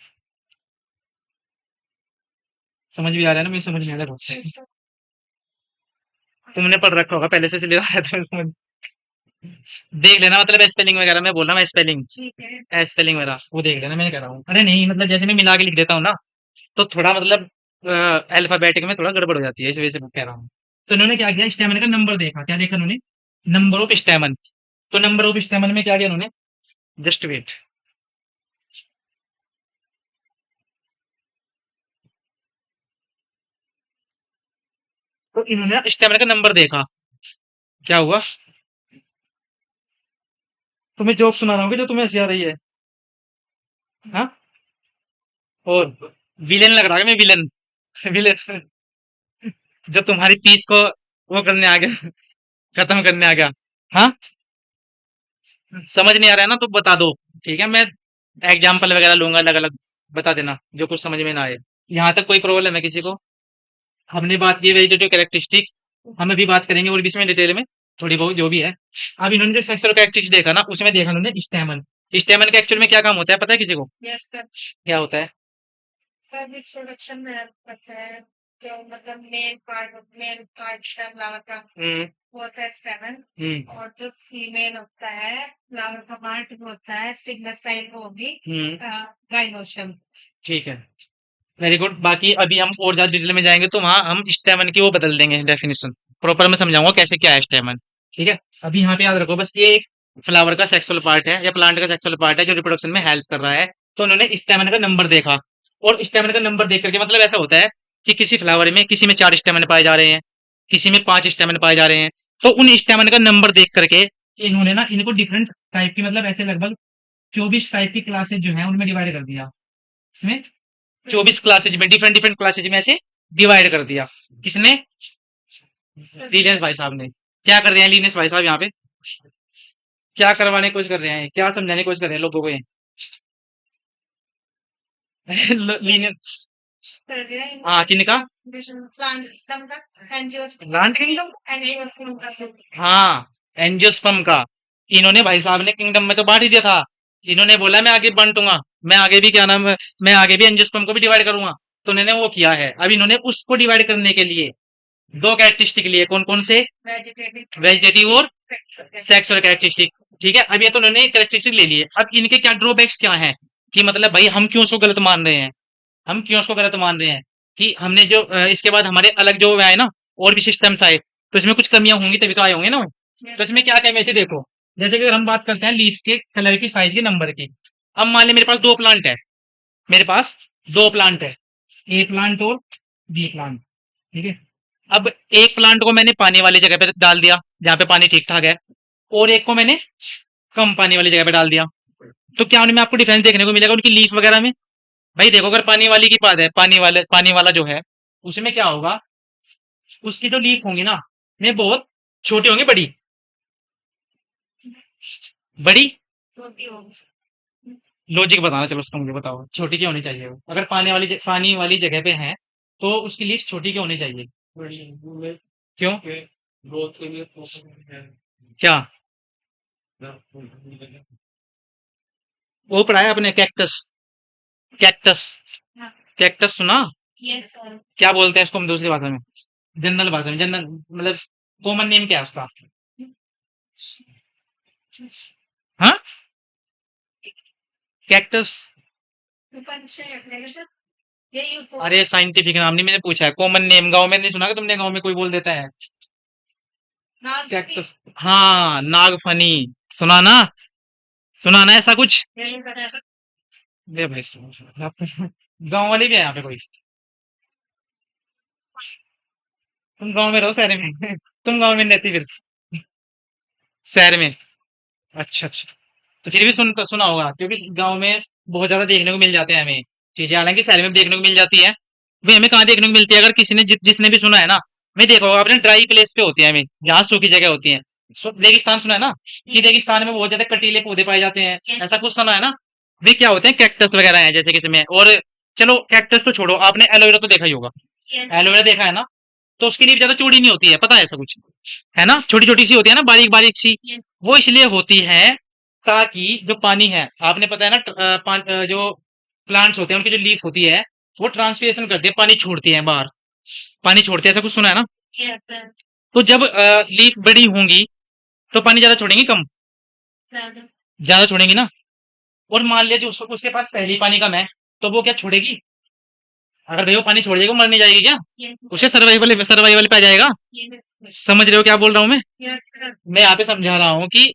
समझ भी आ रहा है ना? मुझे समझ में आ रहा है बहुत से। yes, sir. तुमने पढ़ रखा होगा पहले से, इसलिए आ रहा था समझ। देख लेना, मतलब स्पेलिंग वगैरह मैं बोल रहा हूँ, स्पेलिंग ठीक है। स्पेलिंग वगैरह वो देख लेना, मैं कह रहा हूँ। अरे नहीं, मतलब जैसे मैं मिला के लिख देता हूँ ना, तो थोड़ा मतलब अल्फाबेटिक में थोड़ा गड़बड़ हो जाती है, इस वजह से मैं कह रहा हूँ। तो इन्होंने क्या किया, स्टेमन का नंबर देखा। क्या देखा इन्होंने? Number of stamen. तो नंबर ऑफ स्टेमन में क्या किया इन्होंने? Just wait. तो इन्होंने स्टेमन का नंबर देखा। क्या हुआ? तुम्हें जोक सुना रहा हूँ जो तुम्हें हंसी आ रही है? हाँ? और विलेन लग रहा है मैं, विलेन। विलेन जो तुम्हारी पीस को वो करने आ गया, खत्म करने आ गया। हाँ, समझ नहीं आ रहा है ना तो बता दो, ठीक है? मैं एग्जाम्पल वगैरह लूंगा अलग अलग, बता देना जो कुछ समझ में ना आए। यहाँ तक कोई प्रॉब्लम है किसी को? हमने बात की वेजिटेटिव कैरेक्टरिस्टिक, हम अभी बात करेंगे और भी इसमें डिटेल में, थोड़ी बहुत जो भी है। अब इन्होंने जो सेक्सुअल कैरेक्टरिस्टिक देखा ना, उसमें देखा इन्होंने स्टेमन। स्टेमन का एक्चुअल में क्या काम होता है, पता है किसी को? Yes sir. क्या होता है? सर रिप्रोडक्शन में हेल्प करता है। जो मतलब मेल पार्ट फ्लावर का हम्म। वो होता है स्टेमन। हम्म। और जो फीमेल होता है फ्लावर का पार्ट वो होता है स्टिग्मा स्टाइल, वो होगी गाइनोशियम। ठीक है, वेरी गुड। बाकी अभी हम और ज्यादा डिटेल में जाएंगे तो वहाँ हम स्टेमन की वो बदल देंगे डेफिनेशन, प्रॉपर मैं समझाऊंगा कैसे क्या है स्टेमन, ठीक है? अभी यहाँ पे याद रखो बस, ये एक फ्लावर का सेक्सुअल पार्ट है या प्लांट का सेक्सुअल पार्ट है जो रिप्रोडक्शन में हेल्प कर रहा है। तो उन्होंने स्टेमन का नंबर देखा, और स्टेमन का नंबर देख करके मतलब ऐसा होता है कि किसी फ्लावर में किसी में 4 स्टेमन पाए जा रहे हैं, किसी में 5 स्टेमन पाए जा रहे हैं। तो उन स्टेमन का नंबर देख करके इन्होंने ना इनको डिफरेंट टाइप की, मतलब ऐसे लगभग 24 टाइप की क्लासेज जो है उनमें डिवाइड कर दिया। इसमें 24 क्लासेज में, डिफरेंट डिफरेंट क्लासेज में ऐसे डिवाइड कर दिया। किसने? लीनेस भाई साहब ने। क्या कर रहे हैं लीनेस भाई साहब यहाँ पे? क्या करवाने की कोशिश कर रहे हैं, क्या समझाने की कोशिश कर रहे हैं लोगों को ये? लीनियस। कर दिया हाँ, किनका? प्लांट सिस्टम का प्लांट किंगडम। एंजियोस्पर्म का। हाँ, एंजियोस्पर्म का। इन्होंने भाई साहब ने किंगडम में तो बांट ही दिया था। इन्होंने बोला मैं आगे बांटूंगा, मैं आगे भी क्या नाम है, मैं आगे भी एंजियोस्पर्म को भी डिवाइड करूंगा। तो उन्होंने वो किया है। अब इन्होंने उसको डिवाइड करने के लिए दो कैरेक्टरिस्टिक लिए, कौन कौन से? वेजिटेटिव वेजिटेटिव और सेक्सुअल कैरेक्टरिस्टिक, ठीक है? अब ये तो उन्होंने कैरेक्टरिस्टिक ले लिए, अब इनके क्या ड्रॉबैक्स क्या हैं, कि मतलब भाई हम क्यों उसको गलत मान रहे हैं, हम क्यों उसको गलत मान रहे हैं? कि हमने जो इसके बाद हमारे अलग जो आए ना, और भी सिस्टम्स आए, तो इसमें कुछ कमियां होंगी तभी तो आए होंगे ना। तो इसमें क्या कमी थी देखो, जैसे कि अगर हम बात करते हैं लीफ के कलर की, साइज के, नंबर की। अब मान लिया मेरे पास दो प्लांट है, मेरे पास दो प्लांट है, ए प्लांट और बी प्लांट, ठीक है? अब एक प्लांट को मैंने पानी वाली जगह पे डाल दिया जहाँ पे पानी ठीक ठाक है, और एक को मैंने कम पानी वाली जगह पे डाल दिया। तो क्या उनमें आपको डिफरेंस देखने को मिलेगा उनकी लीफ वगैरह में? भाई देखो, अगर पानी वाली की बात है, पानी वाला जो है, उसमें क्या होगा, उसकी जो लीफ होंगी ना, में बहुत छोटी होंगी, बड़ी बड़ी। छोटी होगी। लॉजिक बताना, चलो उसका मुझे बताओ, छोटी क्यों होनी चाहिए वो? अगर पानी वाली जगह पे है तो उसकी लीफ छोटी क्यों होनी चाहिए? क्यों? ग्रोथ के लिए क्या? वो पढ़ा है आपने, कैक्टस? कैक्टस, हाँ। कैक्टस सुना? Yes sir. क्या बोलते हैं इसको हम दूसरी भाषा में, जनरल भाषा में, जनरल मतलब कॉमन नेम क्या है उसका? हाँ, कैक्टस। सर ये यूज अरे साइंटिफिक नाम नहीं मैंने पूछा है, कॉमन नेम। गांव में नहीं सुना कि तुमने, गांव में कोई बोल देता है कैक्टस? हाँ, नागफनी। सुना ना? सुना ना ऐसा कुछ? ले भाई गांव वाले भी है यहाँ पे कोई? तुम गांव में रहो शहर में? तुम गांव में नहीं रहती फिर? शहर में? अच्छा अच्छा। तो फिर भी सुना होगा, क्योंकि गांव में बहुत ज्यादा देखने को मिल जाते हैं हमें चीजें, हालांकि शहर में भी देखने को मिल जाती है। भाई हमें कहाँ देखने को मिलती है? अगर किसी ने जिसने भी सुना है ना, मैं देखा होगा आपने, ड्राई प्लेस पे होती है हमें, जहाँ सूखी जगह होती है। रेगिस्तान सुना है ना, कि रेगिस्तान में बहुत ज्यादा कटीले पौधे पाए जाते हैं, ऐसा कुछ सुना है ना। वे क्या होते हैं, कैक्टस वगैरह हैं जैसे किसी में। और चलो कैक्टस तो छोड़ो, आपने एलोवेरा तो देखा ही होगा। एलोवेरा देखा है ना, तो उसकी लीफ ज्यादा चौड़ी नहीं होती है, पता है ऐसा कुछ, है ना, छोटी छोटी सी होती है ना, बारीक बारीक सी। वो इसलिए होती है ताकि जो पानी है, आपने पता है ना, जो प्लांट्स होते हैं उनकी जो लीफ होती है, वो ट्रांसपिरेशन करती है, पानी छोड़ती है बाहर, पानी छोड़ती है, ऐसा कुछ सुना है ना। तो जब लीफ बड़ी होंगी तो पानी ज्यादा छोड़ेंगी, कम ज्यादा छोड़ेंगी ना। और मान लिया जो उसके पास पहली पानी कम है, तो वो क्या छोड़ेगी, अगर भाई वो पानी छोड़ देगी, वो मर नहीं जाएगी क्या, उसे सर्वाइवल सर्वाइवल पे आ जाएगा। समझ रहे हो क्या बोल रहा हूँ मैं यहाँ पे समझा रहा हूँ कि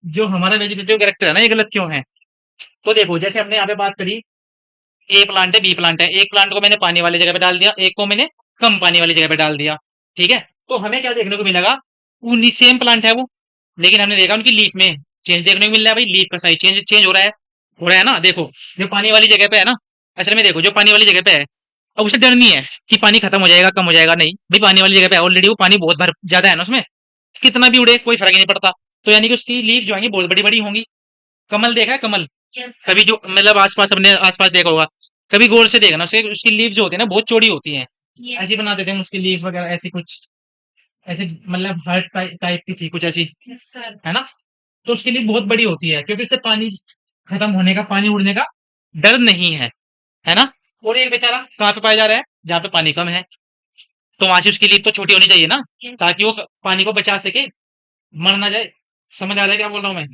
जो हमारा वेजिटेटिव कैरेक्टर है ना, ये गलत क्यों है। तो देखो, जैसे हमने यहाँ पे बात करी, ए प्लांट है, बी प्लांट है, एक प्लांट को मैंने पानी वाली जगह पे डाल दिया, एक को मैंने कम पानी वाली जगह पे डाल दिया, ठीक है। तो हमें क्या देखने को मिलेगा, उन्हीं सेम प्लांट है वो, लेकिन हमने देखा उनकी लीफ में चेंज देखने को मिल रहा है, भाई लीफ का साइज चेंज चेंज हो रहा है ना। देखो, जो पानी वाली जगह पे है ना, असल में देखो जो पानी वाली जगह पे है, अब उसे डर नहीं है कि पानी खत्म हो जाएगा, कम हो जाएगा, नहीं भाई, पानी वाली जगह पे ऑलरेडी वो पानी बहुत भर ज्यादा है ना उसमें, कितना भी उड़े कोई फर्क ही नहीं पड़ता। तो यानी कि उसकी लीफ जो है बहुत बड़ी बड़ी होंगी। कमल देखा है, कमल, कभी जो मतलब आसपास, अपने आसपास देखा होगा, कभी गौर से देखना, उसके उसकी लीव जो होती है ना, बहुत चौड़ी होती है, ऐसी बना देते हैं उसकी लीफ वगैरह, ऐसी कुछ, ऐसे मतलब हार्ट टाइप की थी कुछ ऐसी, है ना। तो उसकी लीफ बहुत बड़ी होती है, क्योंकि उससे पानी खत्म होने का, पानी उड़ने का डर नहीं है ना। और एक बेचारा कहाँ पे पाया जा रहा है, जहाँ पे पानी कम है, तो वहां से उसकी लीफ तो छोटी होनी चाहिए ना, ताकि वो पानी को बचा सके, मर ना जाए। समझ आ रहा है क्या बोल रहा हूँ मैं,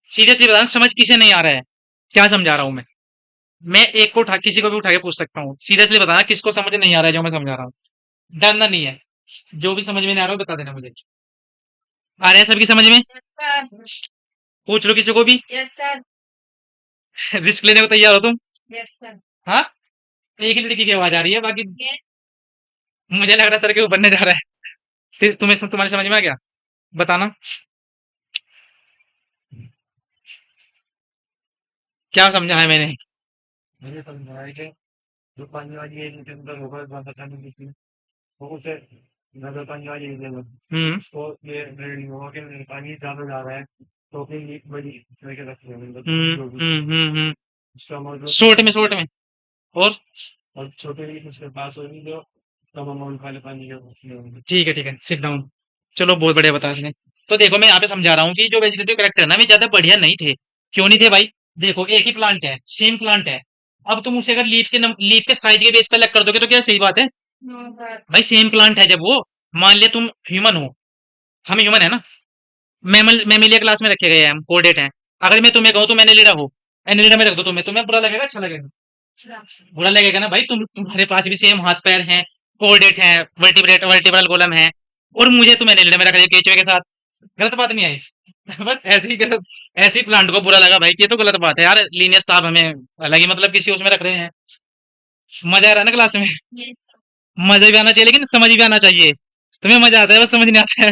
सीरियसली बता रहा हूं, समझ किसे नहीं आ रहा है क्या समझा रहा हूँ मैं एक को उठा, किसी को भी उठा के पूछ सकता हूँ, सीरियसली बताना किसको समझ नहीं आ रहा है जो मैं समझा रहा हूँ। डरना नहीं है, जो भी समझ में नहीं आ रहा हो बता देना मुझे। आ रहा है सबकी समझ में, पूछ लो किसी को भी। रिस्क लेने को तैयार हो तुम। हाँ, एक ही लड़की की आवाज आ रही है, बाकी मुझे लग रहा है सर के ऊपर नहीं जा रहा है। फिर तुम्हारी समझ में आ गया, बताना क्या समझा है मैंने। मुझे समझा है कि जो पानी वाली एरिया के अंदर होगा ज्यादा पानी की वो उसे ज्यादा पानी वाली एरिया में हम्म उसको ये बिल्डिंग होगा कि पानी ज्यादा जा रहा है तो फिर ये बड़ी लेके रखी है मतलब हम्म जो भी हम्म। उसका मतलब शॉर्ट में और और छोटे भी उसके पास होगी जो कम अमाउंट वाले पानी के उसमें होंगे। ठीक है, सिट डाउन। चलो, बहुत बढ़िया बताया तुमने। तो देखो, मैं यहाँ पे समझा रहा हूँ कि जो वेजिटेटिव करेक्टर है ना, वे ज्यादा बढ़िया नहीं थे। क्यों नहीं थे भाई, देखो एक ही प्लांट है, सेम प्लांट है, अब तुम उसे अगर लीफ के साइज के बेस पे अलग कर दोगे तो क्या सही बात है, भाई सेम प्लांट है जब वो। मान लिया तुम ह्यूमन हो, हम ह्यूमन है ना, मेमिलिया क्लास में रखे गए हैं हम, कोडेट हैं। अगर मैं तुम्हें कहूँ तुम एनेलिडा हो, एनेलिडा में रख दो तुम्हें, तुम्हें बुरा लगेगा, अच्छा लगेगा, बुरा लगेगा ना भाई। तुम्हारे पास भी सेम हाथ पैर हैं, कोऑर्डिनेट हैं, वर्टिब्रल कॉलम है, और मुझे तुम एनेलिडा में रख रहे हो केचुए के साथ, गलत बात नहीं आई। बस ऐसे ही गलत, ऐसे ही प्लांट को बुरा लगा भाई कि ये तो गलत बात है यार, लीनियस साहब हमें अलग ही मतलब किसी उसमें रख रहे हैं। मजा आ रहा है ना क्लास में, मजा भी आना चाहिए लेकिन समझ भी आना चाहिए। तुम्हें मजा आता है, बस समझ नहीं आता है।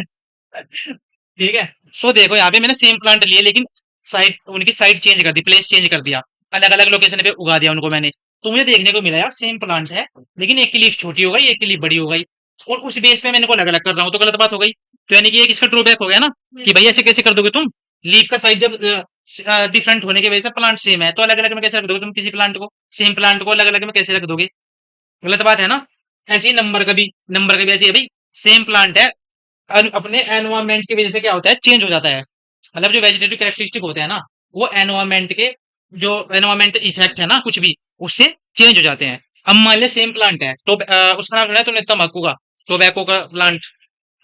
ठीक है। तो देखो यहाँ पे मैंने सेम प्लांट लिए, लेकिन साइड, उनकी साइड चेंज कर दी, प्लेस चेंज कर दिया, अलग अलग लोकेशन पे उगा दिया उनको मैंने। तो मुझे देखने को मिला यार सेम प्लांट है, लेकिन एक की लीफ छोटी हो गई, एक की लीफ बड़ी हो गई, और उस बेस पे मैंने को अलग अलग कर रहा हूँ, तो गलत बात हो गई। तो यानी कि एक इसका ड्रॉबैक हो गया ना, कि भाई ऐसे कैसे कर दोगे तुम, लीफ का साइज जब डिफरेंट होने की वजह से प्लांट सेम है, तो अलग अलग में कैसे रख दोगे तुम किसी प्लांट को, सेम प्लांट को अलग अलग में कैसे रख दोगे, गलत बात है ना। ऐसे ही नंबर का भी ऐसे ही है भाई, सेम प्लांट है, अपने एनवायरमेंट की वजह से क्या होता है, चेंज हो जाता है। मतलब जो वेजिटेटिव कैरेक्टरिस्टिक होते हैं ना, वो एनवायरमेंट के, जो एनवायरमेंट इफेक्ट है ना कुछ भी, उससे चेंज हो जाते हैं। अब मान लिया सेम प्लांट है, तो उसका नाम सुना है तुमने, तम्बाकू का, टोबैको का प्लांट।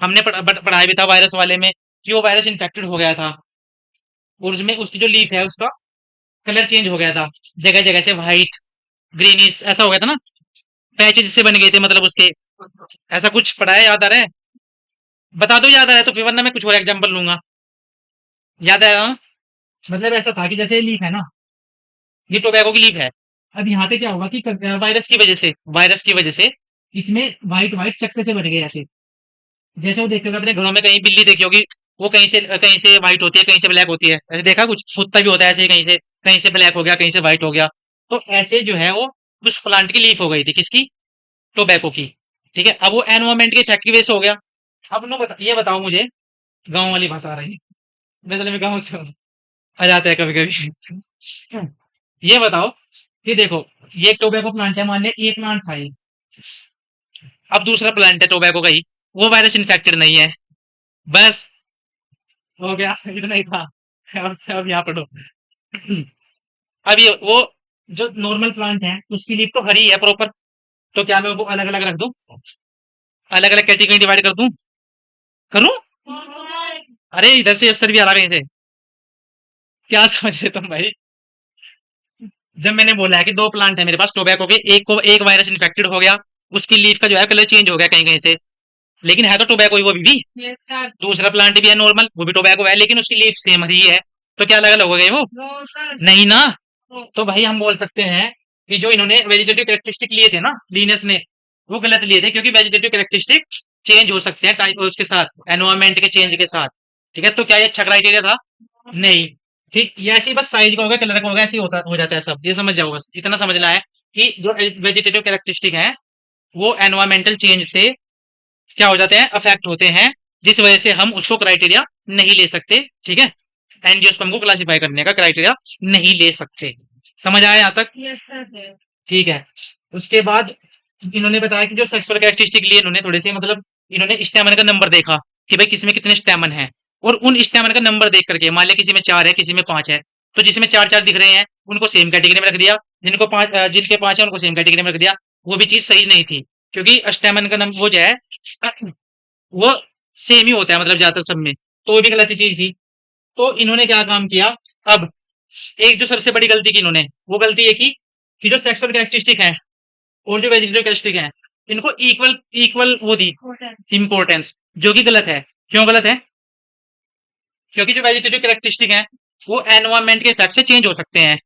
हमने पढ़ाया भी था वायरस वाले में, कि वो वायरस इन्फेक्टेड हो गया था, और उसमें उसकी जो लीफ है उसका कलर चेंज हो गया था, जगह जगह से व्हाइट, ग्रीनिश ऐसा हो गया था ना, पैचेज से बन गए थे मतलब उसके, ऐसा कुछ पढ़ा है, याद आ रहा है, बता दो याद आ रहा है तो, फिर वरना मैं कुछ और एग्जांपल लूंगा। याद आ रहा है ना? मतलब ऐसा था कि जैसे ये लीफ है ना, ये टोबैको की लीफ है। अब यहाँ पे क्या होगा कि वायरस की वजह से इसमें व्हाइट व्हाइट चक्कर से बन गए ऐसे। जैसे वो देखते होगे अपने घरों में, कहीं बिल्ली देखी होगी, वो कहीं से व्हाइट होती है, कहीं से ब्लैक होती है, ऐसे देखा कुछ, कुत्ता भी होता है ऐसे ही, कहीं से ब्लैक हो गया, कहीं से व्हाइट हो गया। तो ऐसे जो है वो उस प्लांट की लीफ हो गई थी, किसकी, टोबैको की। ठीक है, अब वो एनवायरमेंट के इफेक्ट की वजह से हो गया। अब ये बताओ मुझे, गांव वाली भाषा आ रही है, वैसे मैं गांव से हूँ, आ जाते हैं कभी कभी। ये बताओ कि देखो, ये एक टोबैको प्लांट है, मान लिया ये प्लांट था ये, अब दूसरा प्लांट है टोबैको का ही, वो वायरस इन्फेक्टेड नहीं है, बस हो गया, इतना ही था। अब यहाँ पढ़ो। अब ये वो जो नॉर्मल प्लांट है उसकी लीफ तो हरी है प्रॉपर, तो क्या मैं वो अलग अलग रख दूं, अलग अलग कैटेगरी डिवाइड कर दूं, करूं? अरे इधर से असर भी आ रहा है कहीं से, क्या समझ रहे तुम भाई? जब मैंने बोला है कि दो प्लांट है मेरे पास टोबैको के, एक को एक वायरस इन्फेक्टेड हो गया, उसकी लीफ का जो है कलर चेंज हो गया कहीं कहीं से, लेकिन है तो टोबैको ही वो भी। Yes sir. दूसरा प्लांट भी है नॉर्मल, वो भी टोबैको है, लेकिन उसकी लीफ सेम हरी है, तो क्या अलग अलग हो गए वो? No sir. नहीं ना। नो। तो भाई हम बोल सकते हैं कि जो इन्होंने वेजिटेटिव कैरेक्टरिस्टिक लिए थे ना लीनस ने, वो गलत लिए थे, क्योंकि वेजिटेटिव कैरेक्टरिस्टिक चेंज हो सकते हैं उसके साथ, एनवायरमेंट के चेंज के साथ। ठीक है, तो क्या ये अच्छा क्राइटेरिया था? नहीं। ठीक, ये ऐसे ही बस साइज का होगा, कलर का होगा, ऐसे ही होता हो जाता है सब, ये समझ जाओ, बस इतना समझना है कि जो वेजिटेटिव कैरेक्टरिस्टिक है वो एनवायरमेंटल चेंज से क्या हो जाते हैं, अफेक्ट होते हैं, जिस वजह से हम उसको क्राइटेरिया नहीं ले सकते। ठीक है, एंजियोस्पर्म को क्लासिफाई करने का क्राइटेरिया नहीं ले सकते। समझ आया यहाँ तक? Yes sir. ठीक है। उसके बाद इन्होंने बताया कि जो सेक्सुअल कैरेक्टरिस्टिक लिए इन्होंने थोड़े से, मतलब इन्होंने स्टेमन का नंबर देखा कि भाई किसी में कितने स्टेमन है, और उन स्टेमन का नंबर देख करके, मान लिया किसी में 4 है किसी में 5 है, तो जिसमें 4-4 दिख रहे हैं उनको सेम कैटेगरी में रख दिया, जिनके 5 है उनको सेम कैटेगरी में रख दिया। वो भी चीज सही नहीं थी, क्योंकि स्टेमन का नंबर वो जो है वो सेम ही होता है, मतलब ज्यादातर सब में, तो वो भी गलत चीज थी। तो इन्होंने क्या काम किया, अब एक जो सबसे बड़ी गलती की इन्होंने, वो गलती ये की कि जो सेक्सुअल कैरेक्टरिस्टिक है और जो वेजिटेटिव कैरेक्टरिस्टिक है, इनको इक्वल इक्वल वो दी इंपॉर्टेंस, जो कि गलत है। क्यों गलत है? क्योंकि जो वेजिटेटिव कैरेक्टरिस्टिक है वो एनवायरमेंट के इफेक्ट से चेंज हो सकते हैं,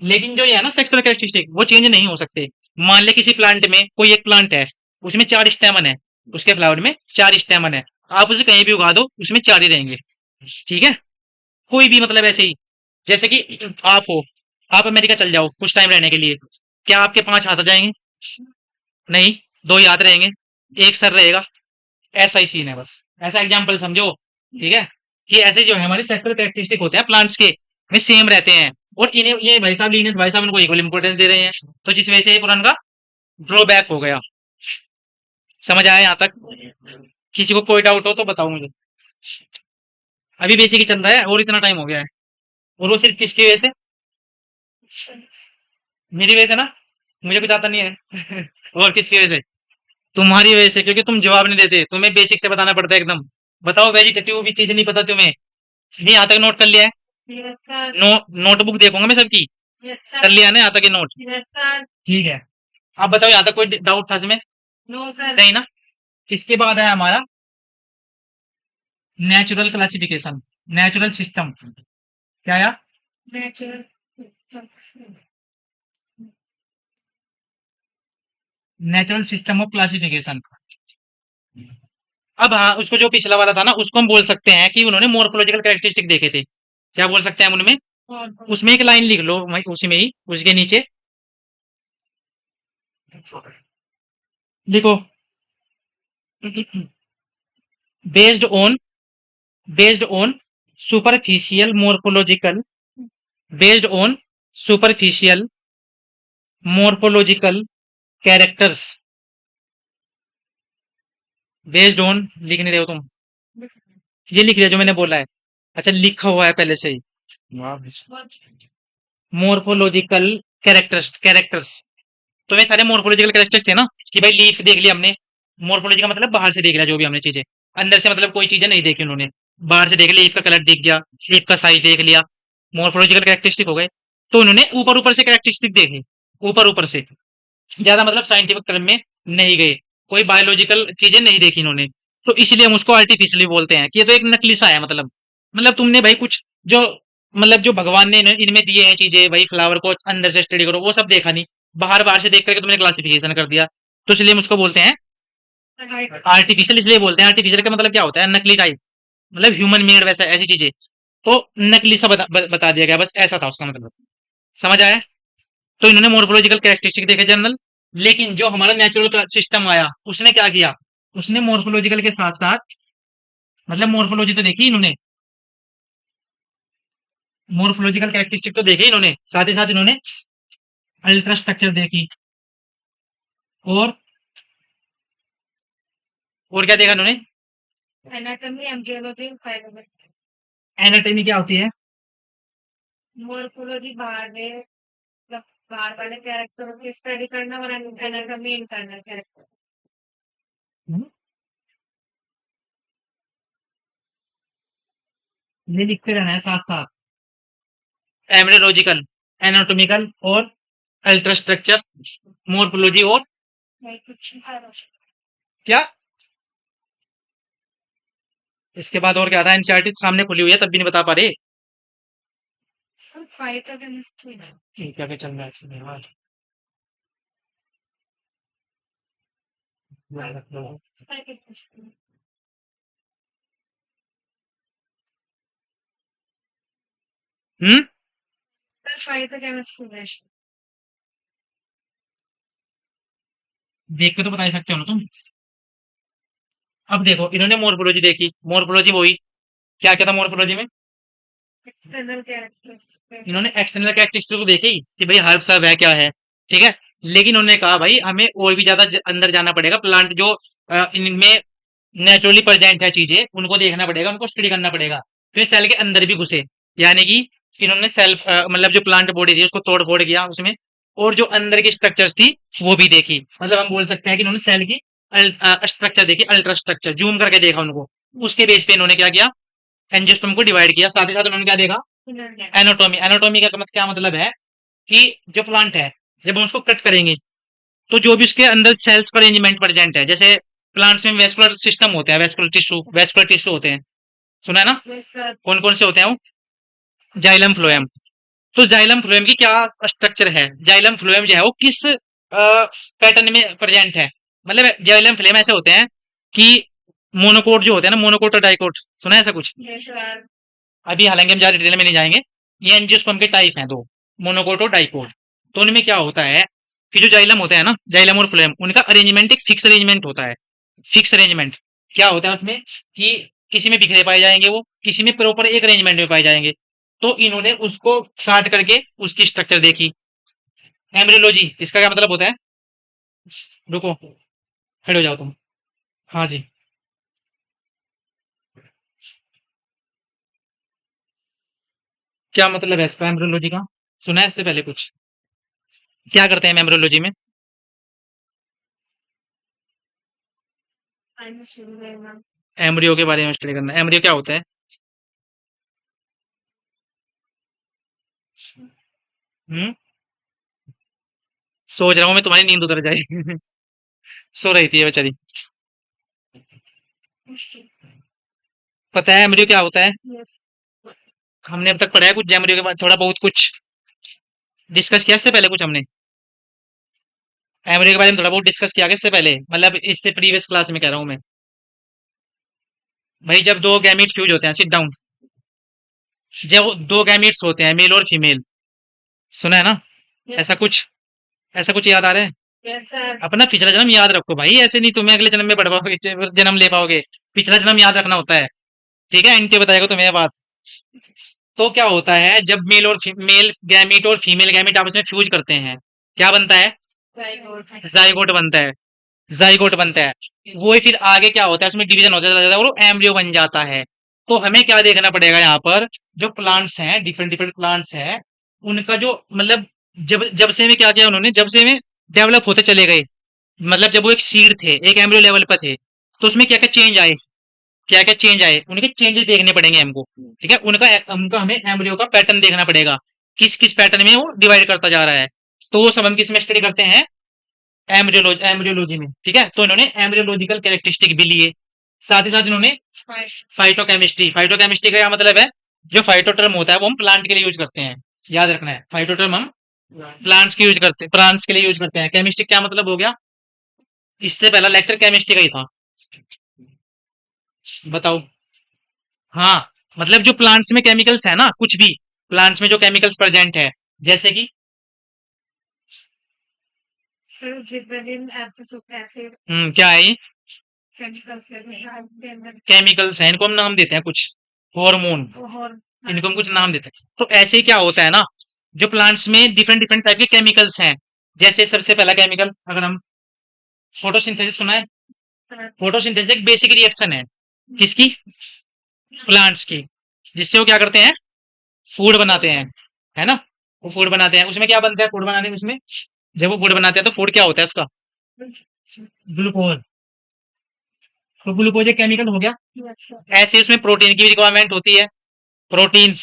लेकिन जो ये है ना सेक्सुअल कैरेक्टरिस्टिक, वो चेंज नहीं हो सकते। मान ले किसी प्लांट में कोई एक प्लांट है, उसमें 4 स्टेमन है, उसके फ्लावर में 4 स्टेमन है, आप उसे कहीं भी उगा दो उसमें 4 ही रहेंगे। ठीक है, कोई भी, मतलब ऐसे ही, जैसे कि आप हो, आप अमेरिका चल जाओ कुछ टाइम रहने के लिए, क्या आपके 5 हाथ आ जाएंगे? नहीं, 2 ही हाथ रहेंगे, एक सर रहेगा। ऐसा ही सीन है, बस ऐसा एग्जाम्पल समझो। ठीक है, कि ऐसे जो है हमारे सेक्सुअल कैरेक्टरिस्टिक होते हैं प्लांट्स के, वे सेम रहते हैं, और इन्हें ये भाई साहब लीनियस भाई साहब इनको इक्वल इंपॉर्टेंस दे रहे हैं, तो जिस वजह से ये पुरान का ड्रॉबैक हो गया। समझ आया यहाँ तक? किसी को कोई डाउट हो तो बताओ मुझे। अभी बेसिक ही चल रहा है और इतना टाइम हो गया है, और वो सिर्फ किसकी वजह से? मेरी वजह से ना, मुझे कुछ आता नहीं है। और किसकी वजह से? तुम्हारी वजह से, क्योंकि तुम जवाब नहीं देते, तुम्हें बेसिक से बताना पड़ता है एकदम। बताओ, वेजिटेटिव भी चीज नहीं पता तुम्हें? नहीं, यहाँ तक नोट कर लिया है? Yes sir. नोटबुक देखूंगा मैं सबकी, यस कर सर। लिया ना यहाँ तक ये नोट? Yes sir. ठीक है, अब बताओ यहाँ तक कोई डाउट था इसमें? No sir. नहीं ना। इसके बाद है हमारा नेचुरल क्लासिफिकेशन, नेचुरल सिस्टम। क्या आया? Natural. Natural system of classification. अब हाँ, उसको जो पिछला वाला था ना, उसको हम बोल सकते हैं कि उन्होंने मोर्फोलॉजिकल कैरेक्टरिस्टिक देखे थे। क्या बोल सकते हैं हम उनमें? उसमें एक लाइन लिख लो उसी में ही, उसके नीचे लिखो, based on based on superficial morphological based on superficial morphological characters, based on लिख नहीं रहे हो तुम? ये लिख लिया जो मैंने बोला है? अच्छा, लिखा हुआ है पहले से ही। मोर्फोलॉजिकल कैरेक्टर्स, तो वे सारे मोर्फोलॉजिकल कैरेक्टर्स थे ना, कि भाई लीफ देख लिया हमने, मोर्फोलॉजी का मतलब बाहर से देख लिया जो भी हमने चीजें, अंदर से मतलब कोई चीजें नहीं देखी उन्होंने, बाहर से देख लिया, लीफ का कलर दिख गया, लीफ का साइज देख लिया, मोर्फोलॉजिकल कैरेक्टरिस्टिक हो गए। तो उन्होंने ऊपर ऊपर से कैरेक्टरिस्टिक देखे, ऊपर ऊपर से, ज्यादा मतलब साइंटिफिक टर्म में नहीं गए, कोई बायोलॉजिकल चीजें नहीं देखी इन्होंने, तो इसलिए हम उसको आर्टिफिशियली बोलते हैं कि ये तो एक नकली सा है। मतलब तुमने भाई कुछ जो, मतलब जो भगवान ने इनमें दिए हैं चीजें, भाई फ्लावर को अंदर से स्टडी करो, वो सब देखा नहीं, बाहर बाहर से देख करके तुमने क्लासिफिकेशन कर दिया, तो इसलिए हम उसको बोलते हैं आर्टिफिशियल। इसलिए बोलते हैं आर्टिफिशियल का मतलब क्या होता है, नकली टाइप, मतलब ह्यूमन मेड, वैसा ऐसी चीजें, तो नकली सा बता दिया गया, बस ऐसा था उसका मतलब। समझ आया? तो इन्होंने मोर्फोलॉजिकल कैरेक्टरिस्टिक देखे जनरल, लेकिन जो हमारा नेचुरल सिस्टम आया उसने क्या किया, उसने मोर्फोलॉजिकल के साथ साथ, मतलब मोर्फोलॉजी तो देखी इन्होंने, मोर्फोलॉजिकल कैरेक्टरिस्टिक तो देखे इन्होंने, साथ ही साथ इन्होंने अल्ट्रा स्ट्रक्चर देखी, और और क्या देखा इन्होंने, एनाटॉमी, एम्ब्रियोलॉजी, फाइलोलॉजी। एनाटॉमी क्या होती है, मोर्फोलॉजी बाहर में, मतलब बाहर वाले कैरेक्टरों की स्टडी करना, और एनाटॉमी इंटरनल कैरेक्टर। हम्म, ये लिखते रहना है साथ साथ, एम्ब्रियोलॉजिकल, एनाटॉमिकल और अल्ट्रा स्ट्रक्चर, मोर्फोलॉजी और लाइक कुछ फाइलोलॉजी। क्या, इसके बाद और क्या था, एनसीईआरटी सामने खुली हुई है तब भी नहीं बता पा रहे। Sir phytochemistry. क्या क्या चल रहा है इसमें? हाँ, ध्यान रखना है। फाइटोकेमिस्ट्री। हम्म, सर फाइटोकेमिस्ट्री है। देख के तो बता ही सकते हो ना तुम। अब देखो इन्होंने मोर्फोलॉजी देखी, मोर्फोलॉजी वही, क्या क्या था मोर्फोलॉजी में, एक्सटर्नल कैरेक्टर। इन्होंने एक्सटर्नल कैरेक्टरिस्टिक्स को देखी कि भाई हर्ब सब है क्या है, ठीक है। लेकिन उन्होंने कहा भाई हमें और भी ज्यादा अंदर जाना पड़ेगा, प्लांट जो इनमें नेचुरली प्रेजेंट है चीजें उनको देखना पड़ेगा, उनको स्टडी करना पड़ेगा, फिर सेल के अंदर भी घुसे, यानी कि इन्होंने सेल्फ मतलब जो प्लांट बॉडी थी उसको तोड़ फोड़ किया उसमें, और जो अंदर की स्ट्रक्चर्स थी वो भी देखी, मतलब हम बोल सकते हैं कि इन्होंने सेल की स्ट्रक्चर देखी, अल्ट्रा स्ट्रक्चर जूम करके देखा उनको, उसके बेस पे इन्होंने क्या किया, एंजियोस्पर्म को डिवाइड किया, साथ ही साथ उन्होंने क्या देखा, इनर एनाटॉमी, एनाटॉमी का मतलब क्या मतलब है कि जो प्लांट है जब हम उसको कट करेंगे तो जो भी उसके अंदर सेल्स का अरेंजमेंट प्रेजेंट है, जैसे प्लांट्स में वेस्कुलर सिस्टम होते हैं, वेस्कुलर टिश्यू होते हैं, सुना है ना, जैसा कौन कौन से होते हैं वो, जाइलम फ्लोएम। तो जाइलम फ्लोएम की क्या स्ट्रक्चर है, जाइलम फ्लोएम जो है वो किस पैटर्न में प्रेजेंट है, मतलब जाइलम फ्लोएम ऐसे होते हैं कि मोनोकोट जो होते हैं ना, मोनोकोट और डाइकोट, सुना है ऐसा कुछ, जैसा अभी हालांकि हम ज्यादा डिटेल में नहीं जाएंगे, ये एंजियोस्पर्म के टाइप हैं दो, मोनोकोट और डाइकोट। तो उनमें क्या होता है कि जो जाइलम होता है ना, जाइलम और फ्लोएम, उनका अरेंजमेंट एक फिक्स अरेंजमेंट होता है, फिक्स अरेंजमेंट क्या होता है उसमें कि किसी में बिखरे पाए जाएंगे वो, किसी में प्रॉपर एक अरेंजमेंट में पाए जाएंगे, तो इन्होंने उसको काट करके उसकी स्ट्रक्चर देखी। एम्ब्रियोलॉजी इसका क्या मतलब होता है, रुको खड़े हो जाओ तुम, हाँ जी, क्या मतलब है इसका एम्ब्रियोलॉजी का, सुना है इससे पहले कुछ, क्या करते हैं एम्ब्रियोलॉजी में, टाइम शुरू रहेगा। एम्ब्रियो के बारे में स्टडी करना, एम्ब्रियो क्या होता है, हम्म, सोच रहा हूँ मैं तुम्हारी नींद उतर जाए सो रही थी ये बेचारी, पता है एम्ब्रियो क्या होता है, यस। हमने अब तक पढ़ा है कुछ एम्ब्रियो के बाद, थोड़ा बहुत कुछ डिस्कस किया इससे पहले कुछ हमने, एम्ब्रियो के बारे में थोड़ा बहुत डिस्कस किया क्या इससे पहले, मतलब इससे प्रीवियस क्लास में कह रहा हूँ मैं, भाई जब दो गैमीट फ्यूज होते हैं, सिट डाउन, जब दो गैमीट्स होते हैं मेल और फीमेल, सुना है ना, ऐसा यस। कुछ, ऐसा कुछ याद आ रहा है, यस सर। अपना पिछला जन्म याद रखो भाई, ऐसे नहीं तुम्हें अगले जन्म में पढ़ पाओगे, जन्म ले पाओगे, पिछला जन्म याद रखना होता है, ठीक है, इनके बताएगा तुम्हें ये बात। तो क्या होता है जब मेल गैमीट और फीमेल गैमीट आपस में फ्यूज करते हैं, क्या बनता है, जाइगोट। जाइगोट बनता है, जाइगोट बनता है, वो ही फिर आगे क्या होता है उसमें डिवीजन होता चला जाता है और वो एम्ब्रियो बन जाता है। तो हमें क्या देखना पड़ेगा यहाँ पर, जो प्लांट्स हैं, डिफरेंट डिफरेंट प्लांट्स हैं, उनका जो मतलब जब जब से में क्या किया उन्होंने, जब से में डेवलप होते चले गए, मतलब जब वो एक सीड थे, एक एम्ब्रियो लेवल पर थे, तो उसमें क्या क्या चेंज आए, क्या क्या चेंज आए, उनके चेंजेस देखने पड़ेंगे हमको, ठीक है, उनका उनका हमें एम्ब्रियो का पैटर्न देखना पड़ेगा, किस किस पैटर्न में वो डिवाइड करता जा रहा है, तो वो सब हम किस में स्टडी करते हैं, एम्ब्रियोलॉजी में, ठीक है। तो इन्होंने एम्ब्रियोलॉजिकल कैरेक्टरिस्टिक भी लिए, साथ ही साथ इन्होंने फाइट। फाइटोकेमिस्ट्री, फाइटोकेमिस्ट्री का क्या मतलब है, जो फाइटो टर्म होता है वो हम प्लांट के लिए यूज करते हैं, याद रखना है, फाइटो टर्म हम प्लांट्स के यूज करते, प्लांट्स के लिए यूज करते हैं, केमिस्ट्री क्या मतलब हो गया, इससे पहला लेक्चर केमिस्ट्री का ही था, बताओ, हाँ, मतलब जो प्लांट्स में केमिकल्स है ना, कुछ भी प्लांट्स में जो केमिकल्स प्रेजेंट है, जैसे कि सर जिबरेलिन एसिड क्या है ये? केमिकल्स के अंदर केमिकल्स हैं, इनको हम नाम देते हैं कुछ, हार्मोन, और इनको हम कुछ नाम देते हैं। तो ऐसे ही क्या होता है ना, जो प्लांट्स में डिफरेंट डिफरेंट टाइप के केमिकल्स हैं। जैसे सबसे पहला केमिकल, अगर हम फोटोसिंथेसिस सुना है? फोटोसिंथेसिस एक बेसिक रिएक्शन है, किसकी? प्लांट्स की, जिससे वो क्या करते हैं, फूड बनाते हैं, है ना? वो फूड बनाते हैं, उसमें क्या बनता है फूड बनाने में? उसमें जब वो फूड बनाते हैं तो फूड क्या होता है उसका? ग्लूकोज। तो ग्लूकोज एक केमिकल हो गया। यस सर ऐसे उसमें प्रोटीन की रिक्वायरमेंट होती है, प्रोटीन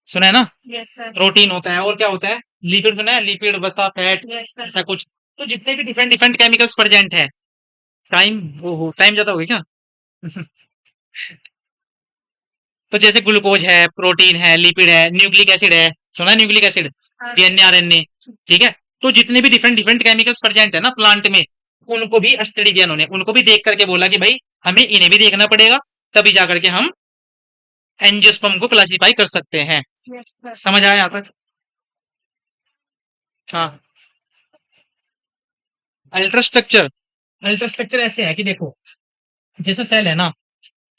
सुना है ना? यस सर प्रोटीन होता है, और क्या होता है? लिपिड सुना है? लिपिड, वसा, फैट, यस सर ऐसा कुछ। तो जितने भी डिफरेंट डिफरेंट केमिकल्स प्रेजेंट है, टाइम, वो हो टाइम ज्यादा हो गया क्या? तो जैसे ग्लूकोज है, प्रोटीन है, लिपिड है, न्यूक्लिक एसिड है, सुना है न्यूक्लिक एसिड? डीएनए, आरएनए, ठीक है? तो जितने भी डिफरेंट डिफरेंट केमिकल्स प्रेजेंट है ना प्लांट में, उनको भी स्टडी किया उन्होंने, उनको भी देख करके बोला कि भाई हमें इन्हें भी देखना पड़ेगा, तभी जा करके हम एंजियोस्पर्म को क्लासिफाई कर सकते हैं। यस सर समझ आया यहाँ तक? हाँ। अल्ट्रास्ट्रक्चर, अल्ट्रास्ट्रक्चर ऐसे है कि देखो, जैसे सेल है ना,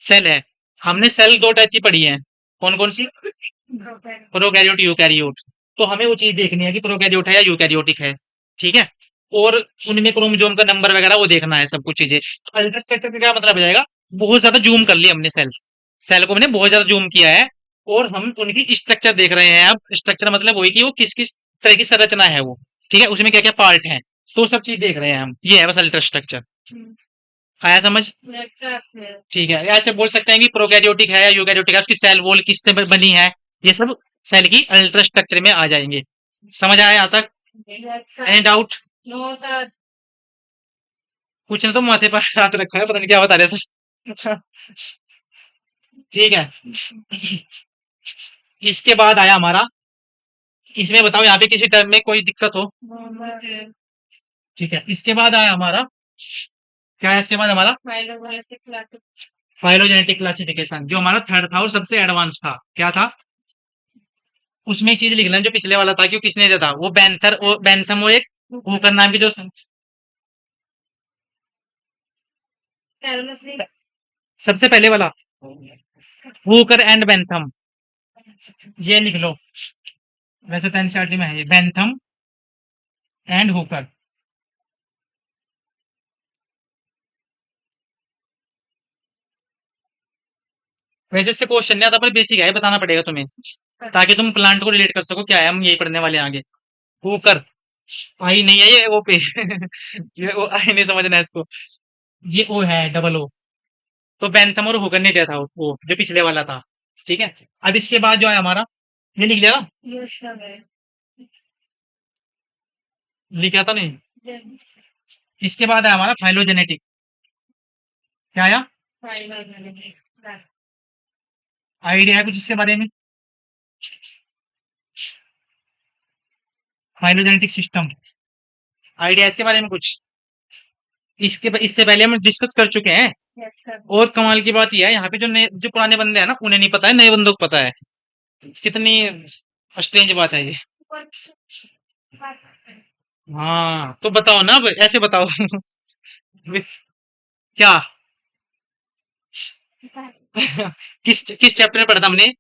सेल है, हमने सेल दो टाइप की पढ़ी है, कौन कौन सी? Prokaryote, eukaryote. तो हमें वो चीज देखनी है कि प्रोकैरियोट है या यूकैरियोटिक है, ठीक है? और उनमें क्रोमोसोम का नंबर वगैरह वो देखना है, सब कुछ चीजें। तो अल्ट्रास्ट्रक्चर का क्या मतलब हो जाएगा? बहुत ज्यादा जूम कर लिया हमने सेल, सेल को हमने बहुत ज्यादा जूम किया है, और हम उनकी स्ट्रक्चर देख रहे हैं। अब स्ट्रक्चर मतलब वही कि वो किस किस तरह की संरचना है वो, ठीक है, उसमें क्या क्या पार्ट है, तो सब चीज देख रहे हैं हम। ये है बस अल्ट्रास्ट्रक्चर। आया समझ? यस सर ठीक है, ऐसे बोल सकते हैं कि प्रोकैरियोटिक है या यूकैरियोटिक है, उसकी सेल वॉल किससे बनी है, ये सब सेल की अल्ट्रास्ट्रक्चर में आ जाएंगे। समझ आया यहाँ तक? Yes any sir doubt? No sir कुछ ने तो माथे पर हाथ रखा है, पता नहीं क्या बता रहे सर। ठीक है, इसके बाद आया हमारा, इसमें बताओ यहाँ पे किसी टर्म में कोई दिक्कत हो? मुझे ठीक है, इसके बाद आया हमारा, क्या है इसके बाद हमारा? फाइलोजेनेटिक क्लासिफिकेशन, जो हमारा थर्ड था और सबसे एडवांस था। क्या था? उसमें एक चीज लिख लेना जो पिछले वाला था, क्यों किसने दिया था वो, बैंथर और बैंथम, और एक हूकर नाम की जो, सबसे पहले वाला, हूकर एंड बैंथम, ये लिख लो। वैसे तो एनसीईआरटी में है ये, बैंथम एंड हूकर। वैसे इससे क्वेश्चन नहीं आता, पर बेसिक है, बताना पड़ेगा तुम्हें, ताकि तुम प्लांट को रिलेट कर सको। क्या है, हम यही पढ़ने वाले हैं आगे। हूकर, आई नहीं है ये, वो पे ये वो आई नहीं समझना है इसको, ये ओ है, डबल ओ। तो बैंथम और हूकर ने दिया था वो जो पिछले वाला था, ठीक है? अब इसके बाद जो है हमारा, ये लिख लिया ना? लिखा था नहीं? इसके बाद है हमारा फाइलोजेनेटिक। क्या आया? आइडिया है कुछ इसके बारे में? फाइलोजेनेटिक सिस्टम, आइडिया इसके बारे में कुछ? इससे पहले हम डिस्कस कर चुके हैं। और कमाल की बात यह है, यहाँ पे जो नए जो पुराने बंदे हैं ना, उन्हें नहीं पता है, नए बंदों को पता है। कितनी स्ट्रेंज बात है ये। हाँ, तो बताओ ना, अब ऐसे बताओ। क्या? किस किस चैप्टर में पढ़ा था हमने?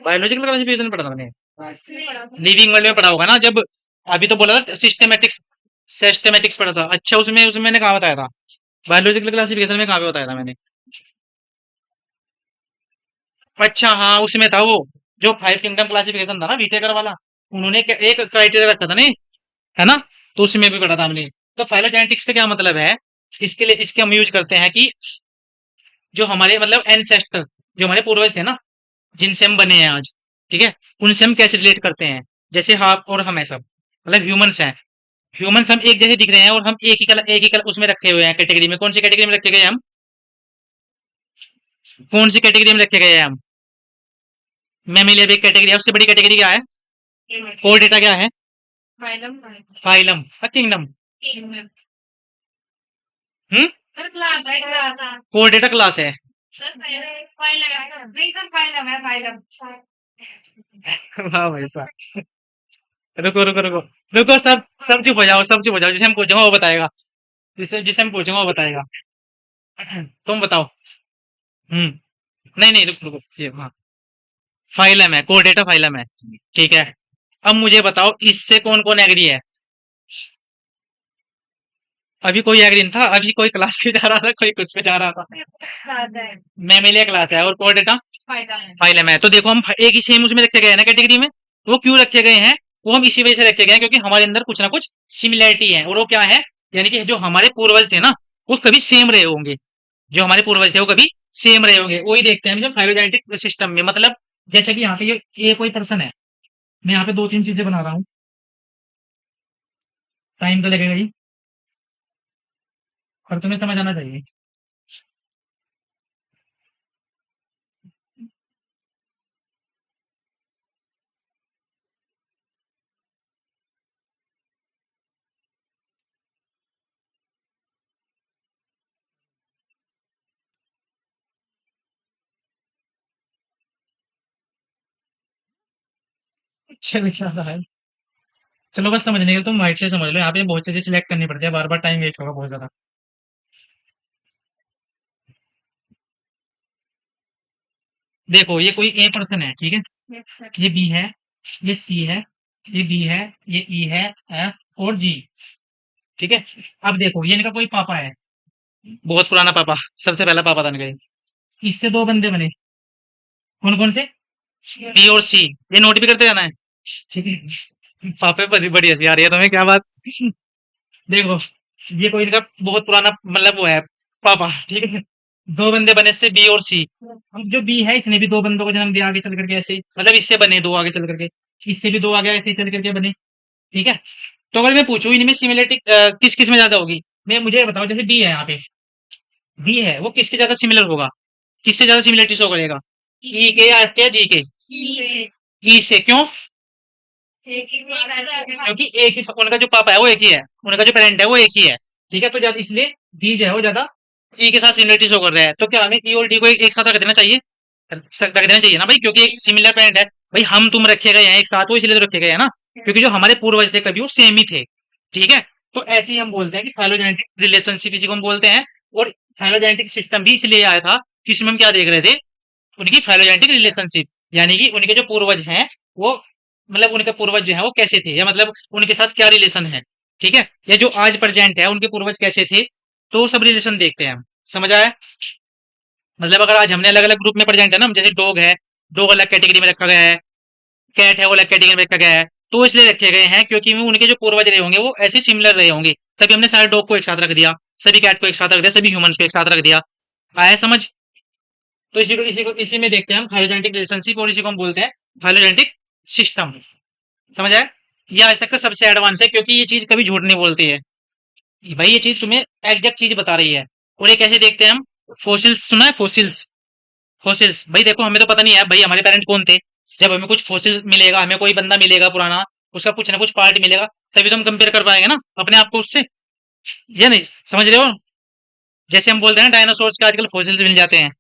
बायोलॉजिकल क्लासिफिकेशन में पढ़ा था हमने? लिविंग वर्ल्ड में पढ़ा होगा ना, जब अभी तो बोला था सिस्टमेटिक्स, सिस्टमेटिक्स पढ़ा था। अच्छा, उसमें उसमें मैंने कहा बताया था, बायोलॉजिकल क्लासिफिकेशन में कहाँ पे बताया था मैंने? अच्छा हाँ, उसमें था वो, जो फाइव किंगडम क्लासिफिकेशन था ना बीटेकर वाला, उन्होंने एक क्राइटेरिया रखा था नहीं, है ना? तो उसमें भी पढ़ा था हमने। तो फाइलोजेनेटिक्स का क्या मतलब है? इसके लिए इसके हम यूज करते हैं कि जो हमारे मतलब एंसेस्टर, जो हमारे पूर्वज थे ना, जिनसे हम बने हैं आज, ठीक है, उनसे हम कैसे रिलेट करते हैं। जैसे आप और हम है सब, मतलब ह्यूमंस हैं, ह्यूमंस हम एक जैसे दिख रहे हैं, और हम एक ही कलर उसमें रखे हुए हैं कैटेगरी में। कौन सी कैटेगरी में रखे गए हैं हम? कौन सी कैटेगरी में रखे गए हैं हम? मैमिलिया भी एक कैटेगरी है, उससे बड़ी कैटेगरी क्या है? कोर डेटा क्या है? Phylum, kingdom. हम्म, कोर डेटा क्लास है। वाह भाई साहब, रुको रुको रुको रुको, सब सब चुप हो जाओ, सब चुप हो जाओ, जिसे हम पूछूंगा वो बताएगा, जिसे जिसे हम पूछूंगा वो बताएगा। तुम बताओ। नहीं नहीं, रुको रुको, ये हाँ, फाइलम है, कोर डेटा फाइलम है। ठीक है, अब मुझे बताओ इससे कौन कौन एग्री है। अभी कोई एग्री नहीं था, अभी कोई क्लास पे जा रहा था, कोई कुछ पे जा रहा था। फायदा है। मेमेलिया क्लास है और कोर डेटा फायदा है। फाइलम है। तो देखो हम एक ही सेम उसमें रखे गए हैं ना कैटेगरी में। वो क्यों रखे गए हैं, वो हम इसी वजह से रखे गए हैं क्योंकि हमारे अंदर कुछ ना कुछ सिमिलैरिटी है। और वो क्या है, यानी कि जो हमारे पूर्वज थे ना, वो कभी सेम रहे होंगे। जो हमारे पूर्वज थे वो कभी सेम रहे होंगे, वही देखते हैं हम जब फाइलोजेनेटिक सिस्टम में। मतलब जैसे कि यहाँ पे ये कोई पर्सन है, मैं यहाँ पे दो तीन चीजें बना रहा हूँ, टाइम तो लगेगा ही, और तुम्हें समझ आना चाहिए। चल क्या रहा है, चलो बस समझने के लिए तुम वाइट से समझ लो, यहाँ पे बहुत चीजें सिलेक्ट करनी पड़ती है, बार बार टाइम वेस्ट होगा बहुत ज्यादा। देखो ये कोई ए पर्सन है, ठीक है, Yes, sir. ये बी है, ये सी है, ये डी है, ये ई है, एफ और जी। ठीक है, अब देखो ये इनका कोई पापा है, बहुत पुराना पापा, सबसे पहला पापा था इनका ये। इससे दो बंदे बने, कौन कौन से, Yes. बी और सी। ये नोट भी करते रहना है, ठीक है। पापे पर बड़ी हंसी आ रही है तुम्हें, क्या बात। देखो ये कोई इनका बहुत पुराना मतलब वो है, पापा, ठीक है। दो बंदे बने इससे बी और सी। अब जो बी है इसने भी दो बंदों को जन्म दिया आगे चल करके, ऐसे ही मतलब इससे बने दो आगे चल करके, इससे भी दो आगे ऐसे ही चल करके बने। ठीक है, तो अगर मैं पूछूं इनमें सिमिलरिटी किस किस में ज्यादा होगी, मैं मुझे ये बताओ, जैसे बी है यहाँ पे, बी है वो किसके ज्यादा सिमिलर होगा, किससे ज्यादा सिमिलरिटी शो करेगा, ई के या एफ के या जी के। Yes. ई से क्यों, एक ही बार ऐसे क्योंकि एक ही उनका जो पापा है वो एक ही है, उनका जो पेरेंट है वो एक ही है। ठीक है, तो ज्यादा इसलिए डी जो है वो ज्यादा ई के साथ सिमिलरिटी शो कर रहा है। तो क्या हमें ई और डी को एक साथ रख देना चाहिए, रख देना चाहिए ना भाई, क्योंकि एक सिमिलर पेरेंट है। भाई हम तुम रखे गए हैं एक साथ, वो इसलिए तो रखे गए हैं ना, क्योंकि जो हमारे पूर्वज थे कभी वो सेम ही थे। ठीक है, तो ऐसे ही हम बोलते हैं कि फाइलोजेनेटिक रिलेशनशिप इसी को हम बोलते हैं। और फाइलोजेनेटिक सिस्टम भी इसलिए आया था कि इसमें हम क्या देख रहे थे, उनकी फाइलोजेनेटिक रिलेशनशिप, यानी कि उनके जो पूर्वज हैं वो, मतलब उनके पूर्वज जो है वो कैसे थे, या मतलब उनके साथ क्या रिलेशन है। ठीक है, या जो आज प्रेजेंट है उनके पूर्वज कैसे थे, तो वो सब रिलेशन देखते हैं हम। समझ आया, मतलब अगर आज हमने अलग अलग ग्रुप में प्रेजेंट है ना, जैसे डॉग है, डॉग अलग कैटेगरी में रखा गया है, कैट है वो अलग कैटेगरी में रखा गया है, तो इसलिए रखे गए हैं क्योंकि वो उनके जो पूर्वज रहे होंगे वो ऐसे सिमिलर रहे होंगे, तभी हमने सारे डॉग को एक साथ रख दिया, सभी कैट को एक साथ रख दिया, सभी ह्यूमंस को एक साथ रख दिया। आया समझ। तो इसी में देखते हैं हम फाइलोजेनेटिक रिलेशनशिप, और इसी को हम बोलते हैं फाइलोजेनेटिक सिस्टम। समझ आया, ये आज तक का सबसे एडवांस है क्योंकि ये चीज कभी झूठ नहीं बोलती है भाई, ये चीज तुम्हें एग्जैक्ट चीज बता रही है। और ये कैसे देखते हैं हम, फोसिल्स सुना है, फोसिल्स, फोसिल्स भाई देखो हमें तो पता नहीं है भाई हमारे पेरेंट कौन थे। जब हमें कुछ फोसिल्स मिलेगा, हमें कोई बंदा मिलेगा पुराना, उसका कुछ ना कुछ पार्ट मिलेगा, तभी तो हम कंपेयर कर पाएंगे ना अपने आप को उससे। ये नहीं समझ रहे हो, जैसे हम बोलते हैं ना डायनासोर्स के आजकल फोसिल्स मिल जाते हैं,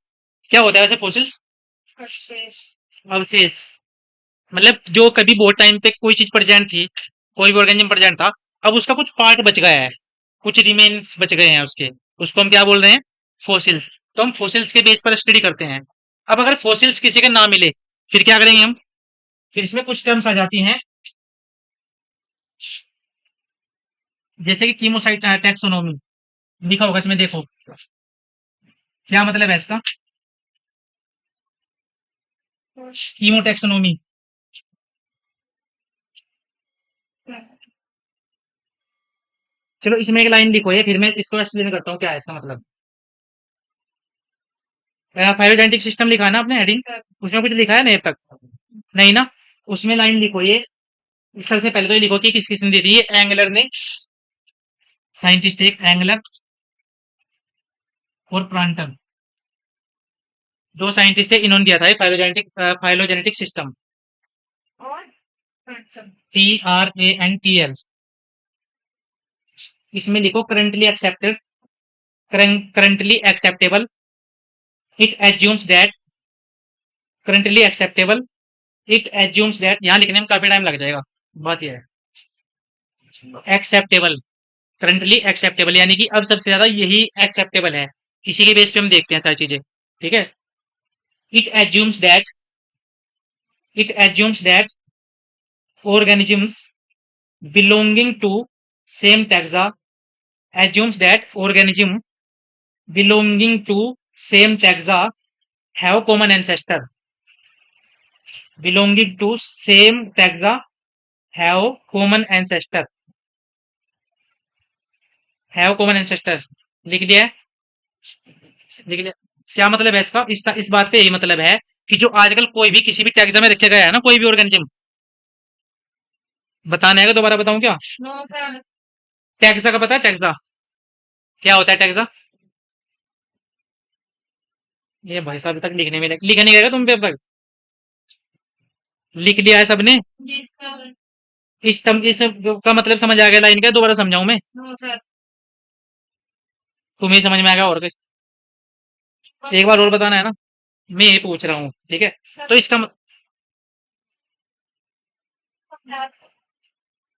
क्या होता है वैसे फोसिल्स, अवशेष। अवशेष। मतलब जो कभी बहुत टाइम पे कोई चीज प्रेजेंट थी, कोई भी ऑर्गेनिज्म प्रेजेंट था, अब उसका कुछ पार्ट बच गया है, कुछ रिमेन्स बच गए हैं उसके, उसको हम क्या बोल रहे हैं, फोसिल्स। तो हम फोसिल्स के बेस पर स्टडी करते हैं। अब अगर फोसिल्स किसी के ना मिले, फिर क्या करेंगे हम, फिर इसमें कुछ टर्म्स आ जाती हैं, जैसे कि कीमोसाइट टैक्सोनॉमी, लिखा होगा इसमें देखो, क्या मतलब है इसका, कीमो टैक्सोनॉमी। चलो इसमें एक लाइन लिखो ये, फिर मैं इसको एक्सप्लेन करता हूँ क्या है इसका मतलब। फाइलोजेनेटिक सिस्टम लिखा है ना आपने हेडिंग, सर। उसमें कुछ लिखा है नहीं अब तक, नहीं ना, उसमें लाइन लिखो ये, सबसे पहले तो ये लिखो कि किस किसने दी थी, ये एंगलर ने, साइंटिस्ट एक एंगलर और प्रांटन, दो साइंटिस्ट थे, इन्होंने दिया था ये फाइलोजेनेटिक सिस्टम, और अच्छा। TRANTL। इसमें लिखो currently accepted, currently acceptable, it assumes that, currently acceptable, it assumes that, यहाँ लिखने में काफी टाइम लग जाएगा, बात यह है। एक्सेप्टेबल, करंटली एक्सेप्टेबल, यानी कि अब सबसे ज्यादा यही एक्सेप्टेबल है। इसी के बेस पे हम देखते हैं सारी चीजें। ठीक है। It assumes that it assumes that organisms belonging to same taxa assumes that organism belonging to same taxa have common ancestor, belonging to same taxa have common ancestor, have common ancestor लिख लिया है? लिख लिया। क्या मतलब है इसका? इस बात का यही मतलब है कि जो आजकल कोई भी किसी भी टैक्सा में रखा गया है ना, कोई भी ऑर्गेनिज्म, बताना है, दोबारा बताऊं क्या? No sir. टैक्सा का पता है? टैक्सा क्या होता है? टैक्सा, ये भाई साहब अभी तक लिखा नहीं गया तुम पे अब तक? लिख लिया है सबने? Yes sir. इस का मतलब समझ आ गया लाइन का? दोबारा समझाऊं मैं? No sir. तुम्हें समझ में आ गया और कुछ? एक बार और बताना है ना, मैं ये पूछ रहा हूँ। ठीक है। तो इसका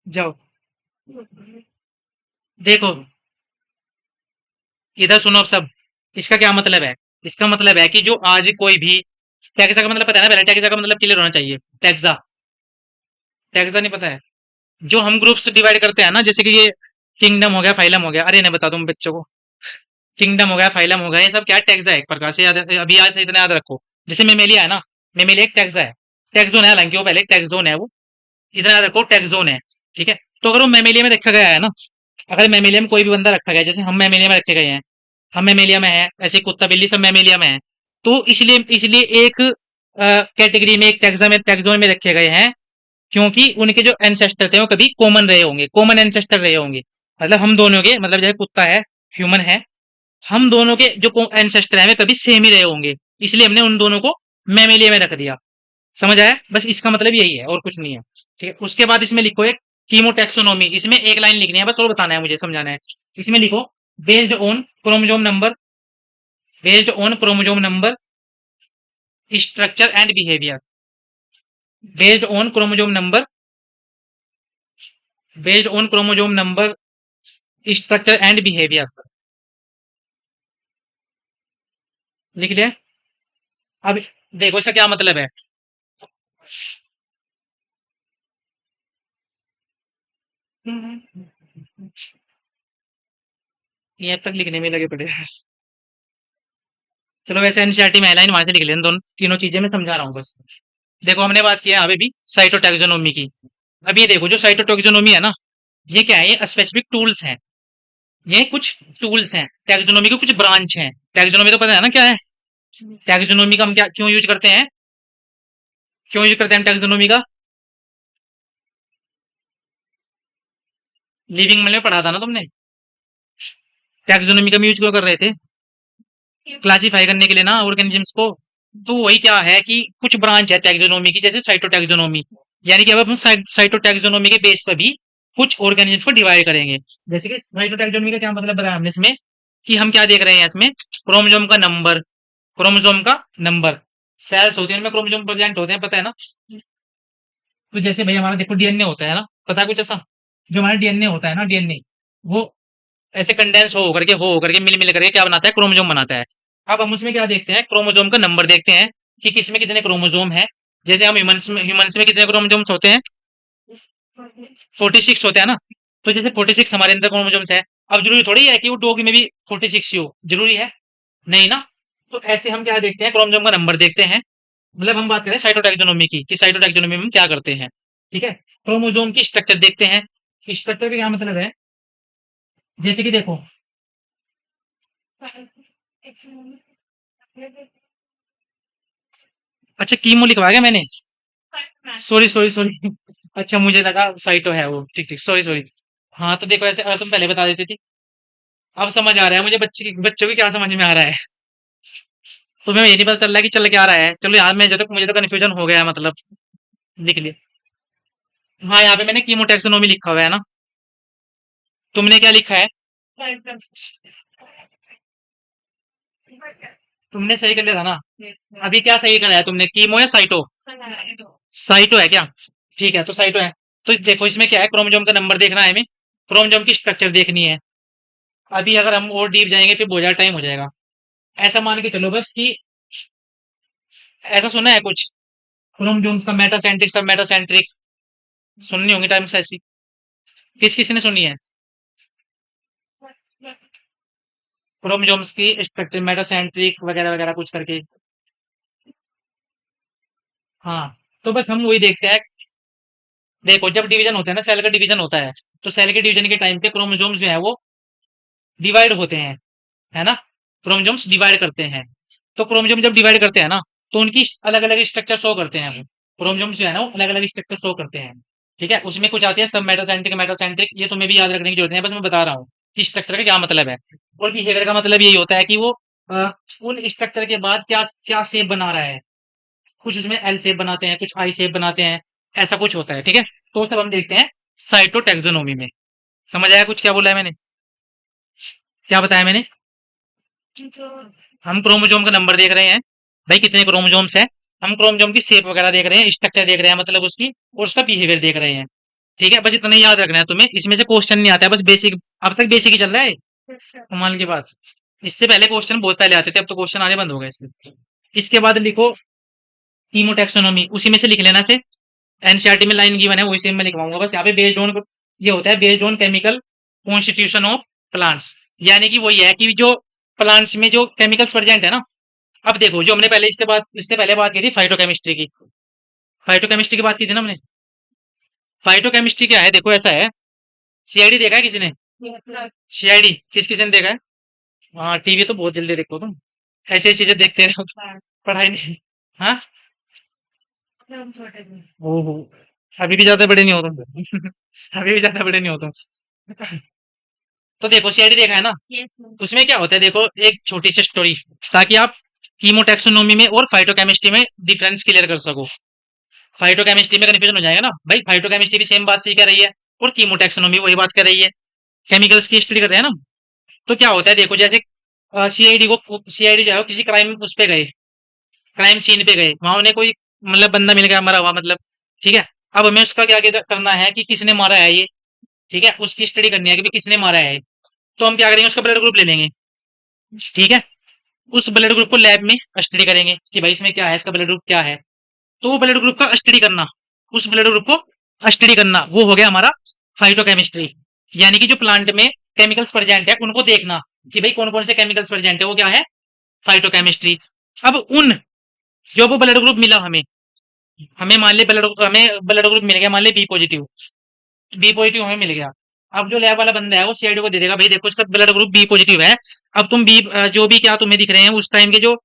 जाओ देखो, इधर सुनो अब सब। इसका क्या मतलब है? इसका मतलब है कि जो आज कोई भी, टैक्सा का मतलब पता है ना? पहले टैक्सा का मतलब क्लियर होना चाहिए। टैक्सा, टैक्सा नहीं पता है? जो हम ग्रुप्स डिवाइड करते हैं ना, जैसे कि ये किंगडम हो गया, फाइलम हो गया, अरे नहीं बता दूं बच्चों को। किंगडम हो गया, फाइलम हो गया, ये सब क्या है? टैक्सा है एक प्रकार से। याद, अभी याद, इतना याद रखो। जैसे मेमेलिया है ना, मेमेलिया एक टैक्सा है। टैक्सोन है, हालांकि वो पहले टैक्सोन है वो, इतना याद रखो, टैक्सोन है। ठीक है। तो अगर वो मेमेलिया में रखा गया है ना, अगर मेमेलिया में कोई भी बंदा रखा गया है, जैसे हम मेमेलिया में रखे गए हैं, हम मेमेलिया में है, ऐसे कुत्ता बिल्ली सब मेमेलिया में है, तो इसलिए इसलिए एक कैटेगरी में, एक टैक्सा में, टैक्सोन में रखे गए हैं, क्योंकि उनके जो एंसेस्टर थे वो कभी कॉमन रहे होंगे, कॉमन एंसेस्टर रहे होंगे। मतलब हम दोनों के, मतलब जैसे कुत्ता है, ह्यूमन है, हम दोनों के जो एंसेस्टर है वे कभी सेम ही रहे होंगे, इसलिए हमने उन दोनों को मेमेलिया में रख दिया। समझ आया? बस इसका मतलब यही है और कुछ नहीं है। ठीक है। उसके बाद इसमें लिखो एक कीमोटैक्सोनॉमी, इसमें एक लाइन लिखनी है बस, और बताना है मुझे, समझाना है। इसमें लिखो based on chromosome number, based on chromosome number, structure and behaviour, based on chromosome number, based on chromosome number, structure and behaviour. लिख लिया? अब देखो इसका क्या मतलब है। ये अब तक लिखने में लगे पड़े हैं। चलो वैसे एनसीईआरटी में लाइन वहां से लिख लेना, दोनों तीनों चीजें मैं समझा रहा हूँ बस। देखो हमने बात की है अभी भी साइटोटैक्सोनोमी की। अब ये देखो जो साइटोटैक्सोनोमी है ना, ये क्या है? ये स्पेसिफिक टूल्स हैं, ये कुछ टूल्स हैं, टैक्सोनोमी के कुछ ब्रांच हैं। टैक्सोनोमी तो पता है ना क्या है? टैक्सोनोमी का हम क्या क्यों यूज करते हैं? क्यों यूज करते हैं टैक्सोनोमी का? लिविंग में पढ़ा था ना तुमने, टैक्सोनोमी का यूज क्यों कर रहे थे? क्लासिफाई करने के लिए ना ऑर्गेनिजम्स को। तो वही क्या है कि कुछ ब्रांच है टैक्सोनोमी की, जैसे साइटोटैक्सोनोमी, यानी कि अब हम साइटोटैक्सोनोमी के बेस पर भी कुछ ऑर्गेनिजम्स को डिवाइड करेंगे। जैसे कि साइटोटैक्सोनोमी का क्या मतलब बताया हमने इसमें, कि हम क्या देख रहे हैं इसमें? क्रोमोजोम का नंबर, क्रोमोजोम का नंबर, सेल्स होते हैं उनमें क्रोमोजोम प्रेजेंट होते हैं, पता है ना? तो जैसे भाई हमारा देखो डीएनए होता है ना, पता है कुछ ऐसा? जो हमारा डीएनए होता है ना, डीएनए वो ऐसे कंडेंस हो करके मिल मिल करके क्या बनाता है? क्रोमोजोम बनाता है। अब हम उसमें क्या देखते हैं? क्रोमोजोम का नंबर देखते हैं कि किसमें कितने क्रोमोजोम है। जैसे हम ह्यूमंस में कितने क्रोमोजोम्स होते हैं? 46 होते हैं ना। तो जैसे 46 हमारे अंदर क्रोमोजोम्स है, अब जरूरी थोड़ी है कि वो डॉग में भी 46 ही हो, जरूरी है? नहीं ना। तो ऐसे हम क्या देखते हैं? क्रोमोजोम का नंबर देखते हैं। मतलब हम बात करें साइटोटैक्सोनोमी की, कि साइटोटैक्सोनोमी में हम क्या करते हैं। ठीक है। क्रोमोजोम की स्ट्रक्चर देखते हैं। स्ट्रक्चर का क्या मतलब है? जैसे कि देखो, अच्छा कीमो लिखवा गया मैंने, सॉरी सॉरी सॉरी। अच्छा मुझे लगा साइटो है वो, ठीक ठीक, सॉरी सॉरी। हाँ तो देखो ऐसे, अगर तुम पहले बता देती थी। अब समझ आ रहा है मुझे, बच्चों की क्या समझ में आ रहा है। तो मैं ये नहीं पता चल रहा है कि चल क्या रहा है। चलो यार मैं, जब तक मुझे तो कन्फ्यूजन हो गया है, मतलब लिख लिया। हाँ यहाँ पे मैंने कीमोटैक्सोनोमी लिखा हुआ है ना, तुमने क्या लिखा है? तुमने सही कर लिया था ना? अभी क्या सही करा है तुमने, कीमो या साइटो? साइटो है क्या? ठीक है, तो साइटो है। तो देखो इसमें क्या है, क्रोमोसोम का नंबर देखना है हमें, क्रोमोसोम की स्ट्रक्चर देखनी है। अभी अगर हम और डीप जाएंगे फिर बहुत ज्यादा टाइम हो जाएगा। ऐसा मान के चलो बस कि ऐसा सुना है कुछ, क्रोमोसोम्स का मेटासेंट्रिक सब मेटासेंट्रिक, सुननी होंगी टाइम्स ऐसी, किस किसी ने सुनी है? क्रोमोसोम्स की स्ट्रक्चर मेटासेंट्रिक वगैरह वगैरह कुछ करके। हाँ, तो बस हम वही देखते हैं। देखो जब डिवीजन होता है ना, सेल का डिवीजन होता है, तो सेल के डिवीजन के टाइम पे क्रोमोसोम्स जो है वो डिवाइड होते हैं, है ना? क्रोमोसोम्स डिवाइड करते हैं। तो क्रोमोसोम जब डिवाइड करते हैं ना, तो उनकी अलग अलग स्ट्रक्चर शो करते हैं वो। क्रोमोसोम्स जो है ना वो अलग अलग स्ट्रक्चर शो करते हैं। ठीक है, उसमें कुछ आते हैं सब मेटासेंट्रिक मेटासेंट्रिक, ये तुम्हें भी याद रखने की जरूरत नहीं है, बस मैं बता रहा हूँ कि स्ट्रक्चर का क्या मतलब है। और बिहेवियर का मतलब यही होता है कि वो अ, उन स्ट्रक्चर के बाद क्या क्या शेप बना रहा है। कुछ उसमें एल शेप बनाते हैं, कुछ आई शेप बनाते हैं, ऐसा कुछ होता है। ठीक है, तो वो सब हम देखते हैं साइटोटैक्सोनॉमी में। समझ आया कुछ क्या बोला है मैंने, क्या बताया मैंने? जो हम क्रोमोसोम का नंबर देख रहे हैं, भाई कितने क्रोमोसोम्स हैं। हम क्रोमोसोम की शेप वगैरह देख रहे हैं, स्ट्रक्चर देख रहे हैं मतलब उसकी, और उसका बिहेवियर देख रहे हैं। ठीक है, बस इतना ही याद रखना है तुम्हें, इसमें से क्वेश्चन नहीं आता है, बस बेसिक। अब तक बेसिक ही चल रहा है, जैसा कमाल की बात। इससे पहले क्वेश्चन बहुत पहले आते थे, अब तो क्वेश्चन आने बंद हो गए इससे। इसके बाद लिखो कीमोटैक्सोनॉमी, उसी में से लिख लेना से। एनसीईआरटी में लाइन गिवन है वही सेम मैं लिखवाऊंगा, बस यहाँ पे बेस्ड ऑन, ये होता है based on chemical constitution of plants, यानी कि वही है कि जो प्लांट्स में जो केमिकल्स प्रेजेंट है ना। अब देखो जो हमने पहले इससे पहले बात की थी फाइटोकेमिस्ट्री की, फाइटोकेमिस्ट्री की बात की थी ना हमने। फाइटोकेमिस्ट्री क्या है, देखो ऐसा है। सीआईडी देखा है किसी ने? जैसा सीआईडी किस किसी ने देखा है? हाँ, टीवी तो बहुत जल्दी देखो तुम, ऐसी ऐसी चीजें देखते रहो तो पढ़ाई नहीं। हाँ। हम छोटे थे। ओहो, अभी भी ज्यादा बड़े नहीं हो तुम। अभी भी ज्यादा बड़े नहीं हो तुम। तो देखो सीआईडी देखा है ना, यस उसमें क्या होता है देखो, एक छोटी सी स्टोरी, ताकि आप कीमोटैक्सोनॉमी में और फाइटोकेमिस्ट्री में डिफरेंस क्लियर कर सको। फाइटोकेमिस्ट्री में कंफ्यूजन हो जाएगा ना भाई, फाइटोकेमिस्ट्री भी सेम बात सही कर रही है, और कीमोटैक्सोनॉमी वही बात कर रही है, केमिकल्स की स्टडी कर रहे हैं ना। तो क्या होता है देखो, जैसे सीआईडी जाओ किसी क्राइम उस पे गए, क्राइम सीन पे गए, वहां उन्हें कोई मतलब बंदा मिल गया मरा हुआ मतलब। ठीक है, अब हमें उसका क्या क्या करना है कि किसने मारा है ये। ठीक है, उसकी स्टडी करनी है कि भाई किसने मारा है। तो हम क्या करेंगे, उसका ब्लड ग्रुप ले लेंगे। ठीक है, उस ब्लड ग्रुप को लैब में स्टडी करेंगे कि भाई इसमें क्या है, इसका ब्लड ग्रुप क्या है। तो वो ब्लड ग्रुप का स्टडी करना, उस ब्लड ग्रुप को स्टडी करना, वो हो गया हमारा फाइटोकेमिस्ट्री। यानी कि जो प्लांट में केमिकल्स प्रेजेंट है उनको देखना कि भाई कौन कौन से केमिकल्स प्रेजेंट है, वो क्या है, फाइटोकेमिस्ट्री। अब उन जो वो ब्लड ग्रुप मिला हमें, हमें ब्लड ग्रुप मिल गया, मान ले बी पॉजिटिव, बी पॉजिटिव हमें मिल गया। अब जो लैब वाला बंदा है वो सीआईडी को दे देगा, भाई देखो इसका ब्लड ग्रुप बी पॉजिटिव है। अब तुम जो भी क्या तुम्हें दिख रहे हैं उस टाइम के जो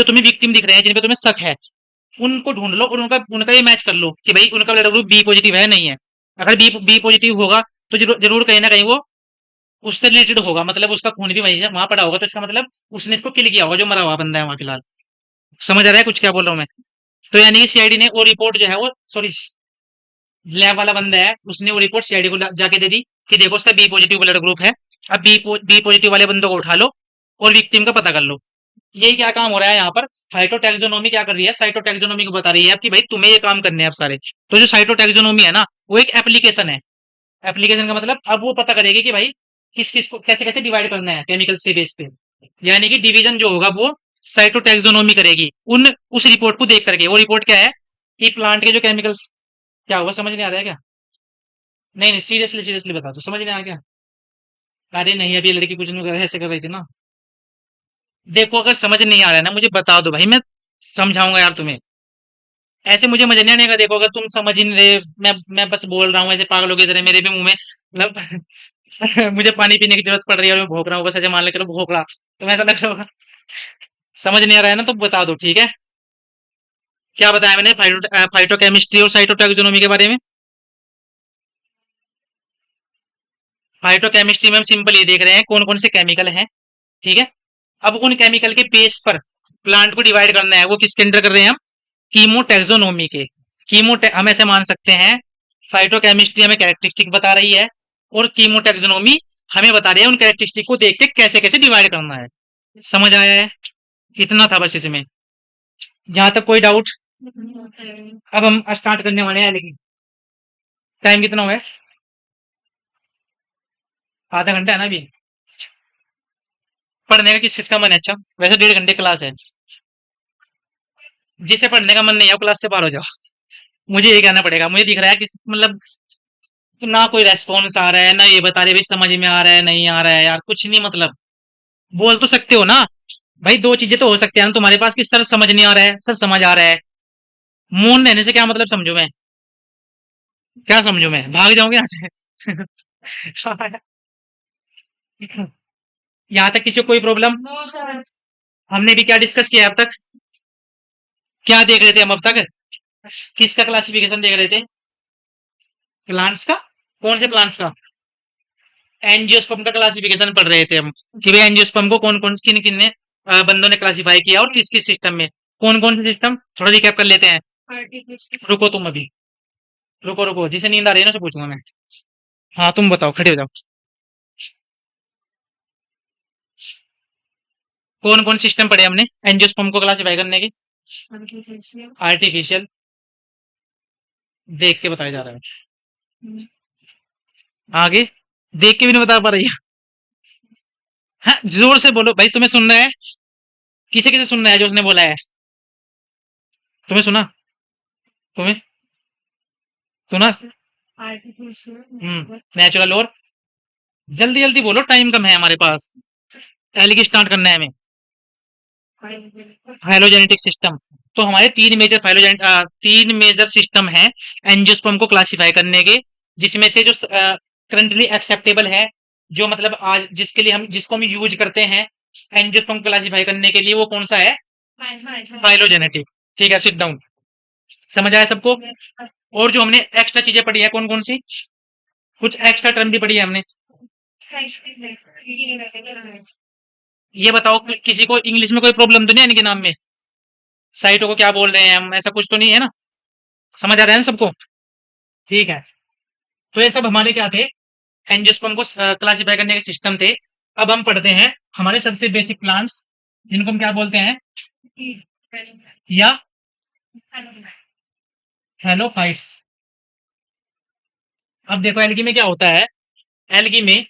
तुम्हें विक्टिम दिख रहे हैं जिन पे तुम्हें शक है, उनको ढूंढ लो और उनका उनका ये मैच कर लो कि भाई उनका ब्लड ग्रुप बी पॉजिटिव है नहीं है। अगर बी पॉजिटिव होगा तो जरूर जरूर कहीं ना कहीं वो उससे रिलेटेड होगा, मतलब उसका खून भी वहीं से वहां पड़ा होगा, तो इसका मतलब उसने इसको किल किया होगा, जो मरा हुआ बंदा है वहां फिलहाल। समझ आ रहा है कुछ क्या बोल रहा हूँ मैं? तो यानी कि सीआईडी ने वो रिपोर्ट जो है वो, सॉरी, लैब वाला बंदा है उसने वो रिपोर्ट सीआईडी को जाके दे दी कि देखो उसका बी पॉजिटिव ब्लड ग्रुप है। अब बी पॉजिटिव वाले बंदों को उठा लो और विक्टिम का पता कर लो। यही क्या काम हो रहा है यहाँ पर। फाइटोटैक्सोनॉमी क्या कर रही है, साइटोटैक्सोनॉमी को बता रही है कि भाई तुम्हें ये काम करने हैं अब सारे। तो जो साइटोटैक्सोनॉमी है ना, वो एक एप्लीकेशन है। एप्लीकेशन का मतलब अब वो पता करेगी कि भाई किस किस को कैसे कैसे डिवाइड करना है केमिकल्स के बेस पे। यानी कि डिवीजन जो होगा वो साइटोटैक्सोनॉमी करेगी उन उस रिपोर्ट को देख करके। वो रिपोर्ट क्या है कि प्लांट के जो केमिकल्स, क्या हुआ समझ नहीं आ रहा है क्या? नहीं नहीं, सीरियसली सीरियसली बता दो, समझ नहीं आ रहा क्या? अरे नहीं, अभी ये लड़की कुछ नहीं ऐसे कर रही थी ना। देखो अगर समझ नहीं आ रहा है ना मुझे बता दो भाई, मैं समझाऊंगा यार तुम्हें। ऐसे मुझे मजा नहीं आने का, देखो अगर तुम समझ ही नहीं रहे, मैं बस बोल रहा हूँ ऐसे पागलों की तरह, मेरे भी मुंह में मतलब मुझे पानी पीने की जरूरत पड़ रही है और मैं भौंक रहा हूँ, बस ऐसे मान ले चलो भौंक रहा, तुम्हें ऐसा लग रहा होगा। समझ नहीं आ रहा है ना तो बता दो, ठीक है? क्या बताया मैंने फाइटोकेमिस्ट्री और साइटोटैक्सोनॉमी के बारे में? फाइटोकेमिस्ट्री में हम सिंपल ये देख रहे हैं कौन कौन से केमिकल हैं। ठीक है, अब उन केमिकल के बेस पर प्लांट को डिवाइड करना है, वो किसके अंदर कर रहे हैं हम, कीमोटैक्सोनॉमी के। हम ऐसे मान सकते हैं फाइटोकेमिस्ट्री हमें कैरेक्टरिस्टिक बता रही है, और कीमोटैक्सोनॉमी हमें बता रही है उन कैरेक्टरिस्टिक को देख के कैसे कैसे डिवाइड करना है। समझ आया है? इतना था बस इसमें, जहां तक कोई डाउट। अब हम स्टार्ट करने वाले हैं, लेकिन टाइम कितना हुआ है? आधा घंटा है ना अभी। पढ़ने का किस चीज का मन है? अच्छा, वैसे 1.5 घंटे क्लास है। जिसे पढ़ने का मन नहीं है वो क्लास से बाहर हो जाओ। मुझे ये कहना पड़ेगा। मुझे दिख रहा है कि मतलब ना कोई रेस्पॉन्स आ रहा है, ना ये बता रहे भाई समझ में आ रहा है नहीं आ रहा है। यार कुछ नहीं मतलब, बोल तो सकते हो ना भाई। दो चीजें तो हो सकती है ना तुम्हारे पास, कि सर समझ नहीं आ रहा है, सर समझ आ रहा है। मौन रहने से क्या मतलब समझू मैं? क्या समझू मैं? भाग जाऊंगे यहाँ से? यहाँ तक किसी को कोई प्रॉब्लम? No sir. हमने भी क्या डिस्कस किया अब तक? क्या देख रहे थे हम अब तक? किसका क्लासिफिकेशन देख रहे थे? प्लांट्स का? कौन से प्लांट्स का? एंजियोस्पर्म का क्लासिफिकेशन पढ़ रहे थे हम, कि भाई एंजियोस्पर्म को कौन कौन किन किन ने बंदों ने क्लासिफाई किया और किस किस सिस्टम में। कौन कौन से सिस्टम, थोड़ा रिकैप कर लेते हैं। आर्टिफिशियल। रुको तुम अभी, रुको रुको, जिसे नींद आ रही है ना उसे पूछूंगा मैं। हाँ तुम बताओ, खड़े हो जाओ। कौन कौन सिस्टम पढ़े हमने एंजियोस्पर्म को क्लासिफाई करने की? आर्टिफिशियल। आर्टिफिशियल, देख के बताया जा रहा है। आगे, देख के भी नहीं बता पा रही है। हाँ जोर से बोलो भाई, तुम्हें सुनना है? किसे किसे सुनना है जो उसने बोला है? तुम्हें सुना? तुम्हें सुना? आर्टिफिशियल। नेचुरल और, जल्दी जल्दी बोलो, टाइम कम है हमारे पास। एल की स्टार्ट करना है हमें। Phylogenetic system. तो हमारे तीन मेजर सिस्टम हैं एंजियोस्पर्म को क्लासिफाई करने के, जिसमें से जो करंटली एक्सेप्टेबल है, जो मतलब आज जिसके लिए हम जिसको हम यूज करते हैं एंजियोस्पर्म क्लासिफाई करने के लिए, वो कौन सा है? फाइलोजेनेटिक। ठीक है, सिट डाउन। समझ आया सबको? और जो हमने एक्स्ट्रा चीजें पढ़ी है कौन कौन सी? कुछ एक्स्ट्रा टर्म भी पढ़ी है हमने। ये बताओ किसी को इंग्लिश में कोई प्रॉब्लम तो नहीं है इनके नाम में? साइटों को क्या बोल रहे हैं हम, ऐसा कुछ तो नहीं है ना? समझ आ रहा है ना सबको? ठीक है। तो ये सब हमारे क्या थे? एंजियोस्पर्म को क्लासिफाई करने के सिस्टम थे। अब हम पढ़ते हैं हमारे सबसे बेसिक प्लांट्स, जिनको हम क्या बोलते हैं? या हेलोफाइट्स। अब देखो एल्गी में क्या होता है। एल्गी में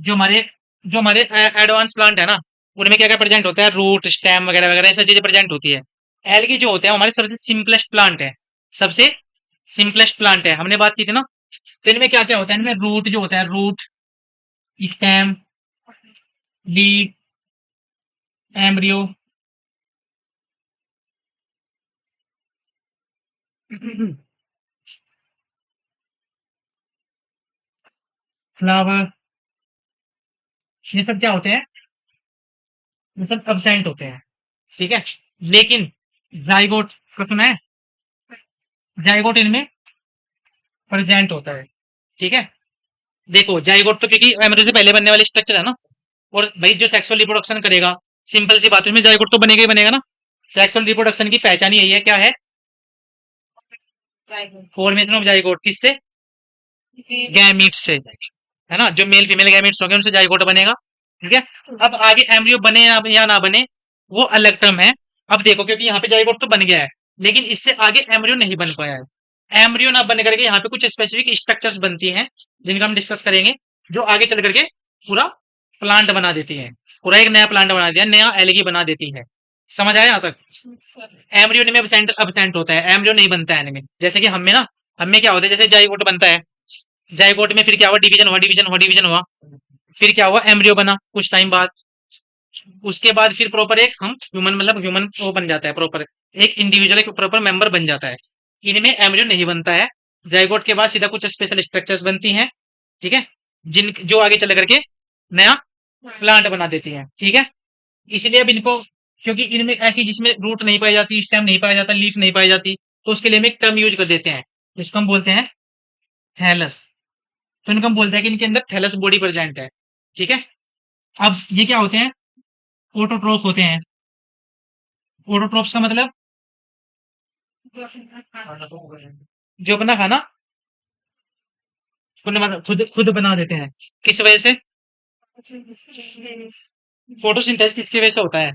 जो हमारे एडवांस प्लांट है ना, उनमें क्या क्या प्रेजेंट होता है? रूट, स्टेम वगैरह वगैरह ऐसी चीजें प्रेजेंट होती है। एल्गी जो होते हैं वो हमारे सबसे सिंपलेस्ट प्लांट है। सबसे सिंपलेस्ट प्लांट है, हमने बात की थी ना। तो इनमें क्या क्या होता है? इनमें रूट जो होता है, root, stem, leaf, embryo, flower, ये सब क्या होते हैं? ये सब अब्सेंट होते हैं। ठीक है। लेकिन जाइगोट का सुना है? जाइगोट इनमें प्रेजेंट होता है। ठीक है। देखो जाइगोट तो क्योंकि एम्ब्रियो से पहले बनने वाली स्ट्रक्चर है ना, और भाई जो सेक्सुअल रिप्रोडक्शन करेगा, सिंपल सी बात है, उसमें जाइगोट तो बनेगा ही बनेगा ना। सेक्सुअल रिप्रोडक्शन की पहचान यही है, क्या है? Formation of zygote. किससे? गैमीट से, है ना। जो मेल फीमेल गैमीट्स होंगे उनसे जाइगोट बनेगा। ठीक है। अब आगे एम्ब्रियो बने या ना बने, वो अलग टर्म है। अब देखो क्योंकि यहाँ पे जाइगोट तो बन गया है, लेकिन इससे आगे एम्ब्रियो नहीं बन पाया है। एम्ब्रियो ना बन करके यहाँ पे कुछ स्पेसिफिक स्ट्रक्चर्स बनती हैं, जिनका हम डिस्कस करेंगे, जो आगे चल करके पूरा प्लांट बना देती है। पूरा एक नया प्लांट बना दिया, नया एलगी बना देती है। समझ आया यहाँ तक? एम्ब्रियो में अबसेंट अबसेंट होता है, एम्ब्रियो नहीं बनता है इनमें। जैसे कि हमें ना, हमें क्या होता है, जैसे जाइगोट बनता है, जाइगोट में फिर क्या हुआ? डिवीजन हुआ, डिवीजन हुआ, डिवीजन हुआ। फिर क्या हुआ? एम्ब्रियो बना कुछ टाइम बाद। उसके बाद फिर प्रॉपर एक हम ह्यूमन, मतलब ह्यूमन वो बन जाता है प्रॉपर, एक इंडिविजुअल, एक प्रॉपर मेंबर बन जाता है। इनमें एम्ब्रियो नहीं बनता है। जाइगोट के बाद सीधा कुछ स्पेशल स्ट्रक्चर्स बनती हैं। ठीक है। जिन जो आगे चल करके नया प्लांट बना देती हैं। ठीक है। इसलिए अब इनको, क्योंकि इनमें ऐसी जिसमें रूट नहीं पाई जाती, स्टेम नहीं पाया जाता, लीफ नहीं पाई जाती, तो उसके लिए हम एक टर्म यूज कर देते हैं, जिसको हम बोलते हैं थैलस। तो इनको हम बोलते हैं कि इनके अंदर थैलस बॉडी प्रेजेंट है। ठीक है। अब ये क्या होते हैं? ऑटोट्रोफ होते हैं। ऑटोट्रोफ्स का मतलब जो अपना खाना खुद खुद बना देते हैं। किस वजह से? फोटोसिंथेसिस किसकी वजह से होता है?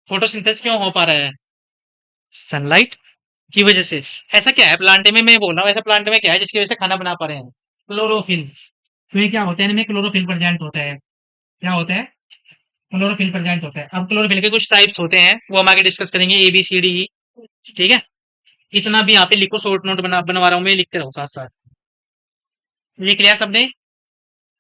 फोटोसिंथेसिस क्यों हो पा रहा है? सनलाइट, की वजह से। ऐसा क्या है प्लांट में, मैं बोल रहा हूँ ऐसा प्लांट में क्या है जिसकी वजह से खाना बना पा रहे हैं? क्लोरोफिल। तो ये क्या होता है, इनमें क्लोरोफिल प्रेजेंट होता है। क्या होता है? क्लोरोफिल प्रेजेंट होता है। अब क्लोरोफिल के कुछ टाइप्स होते हैं, वो हम आगे डिस्कस करेंगे, A B C D E. ठीक है, इतना भी यहाँ पे लिखो, शॉर्ट नोट बनवा रहा हूँ मैं, लिखते रहो साथ साथ। लिख लिया सबने?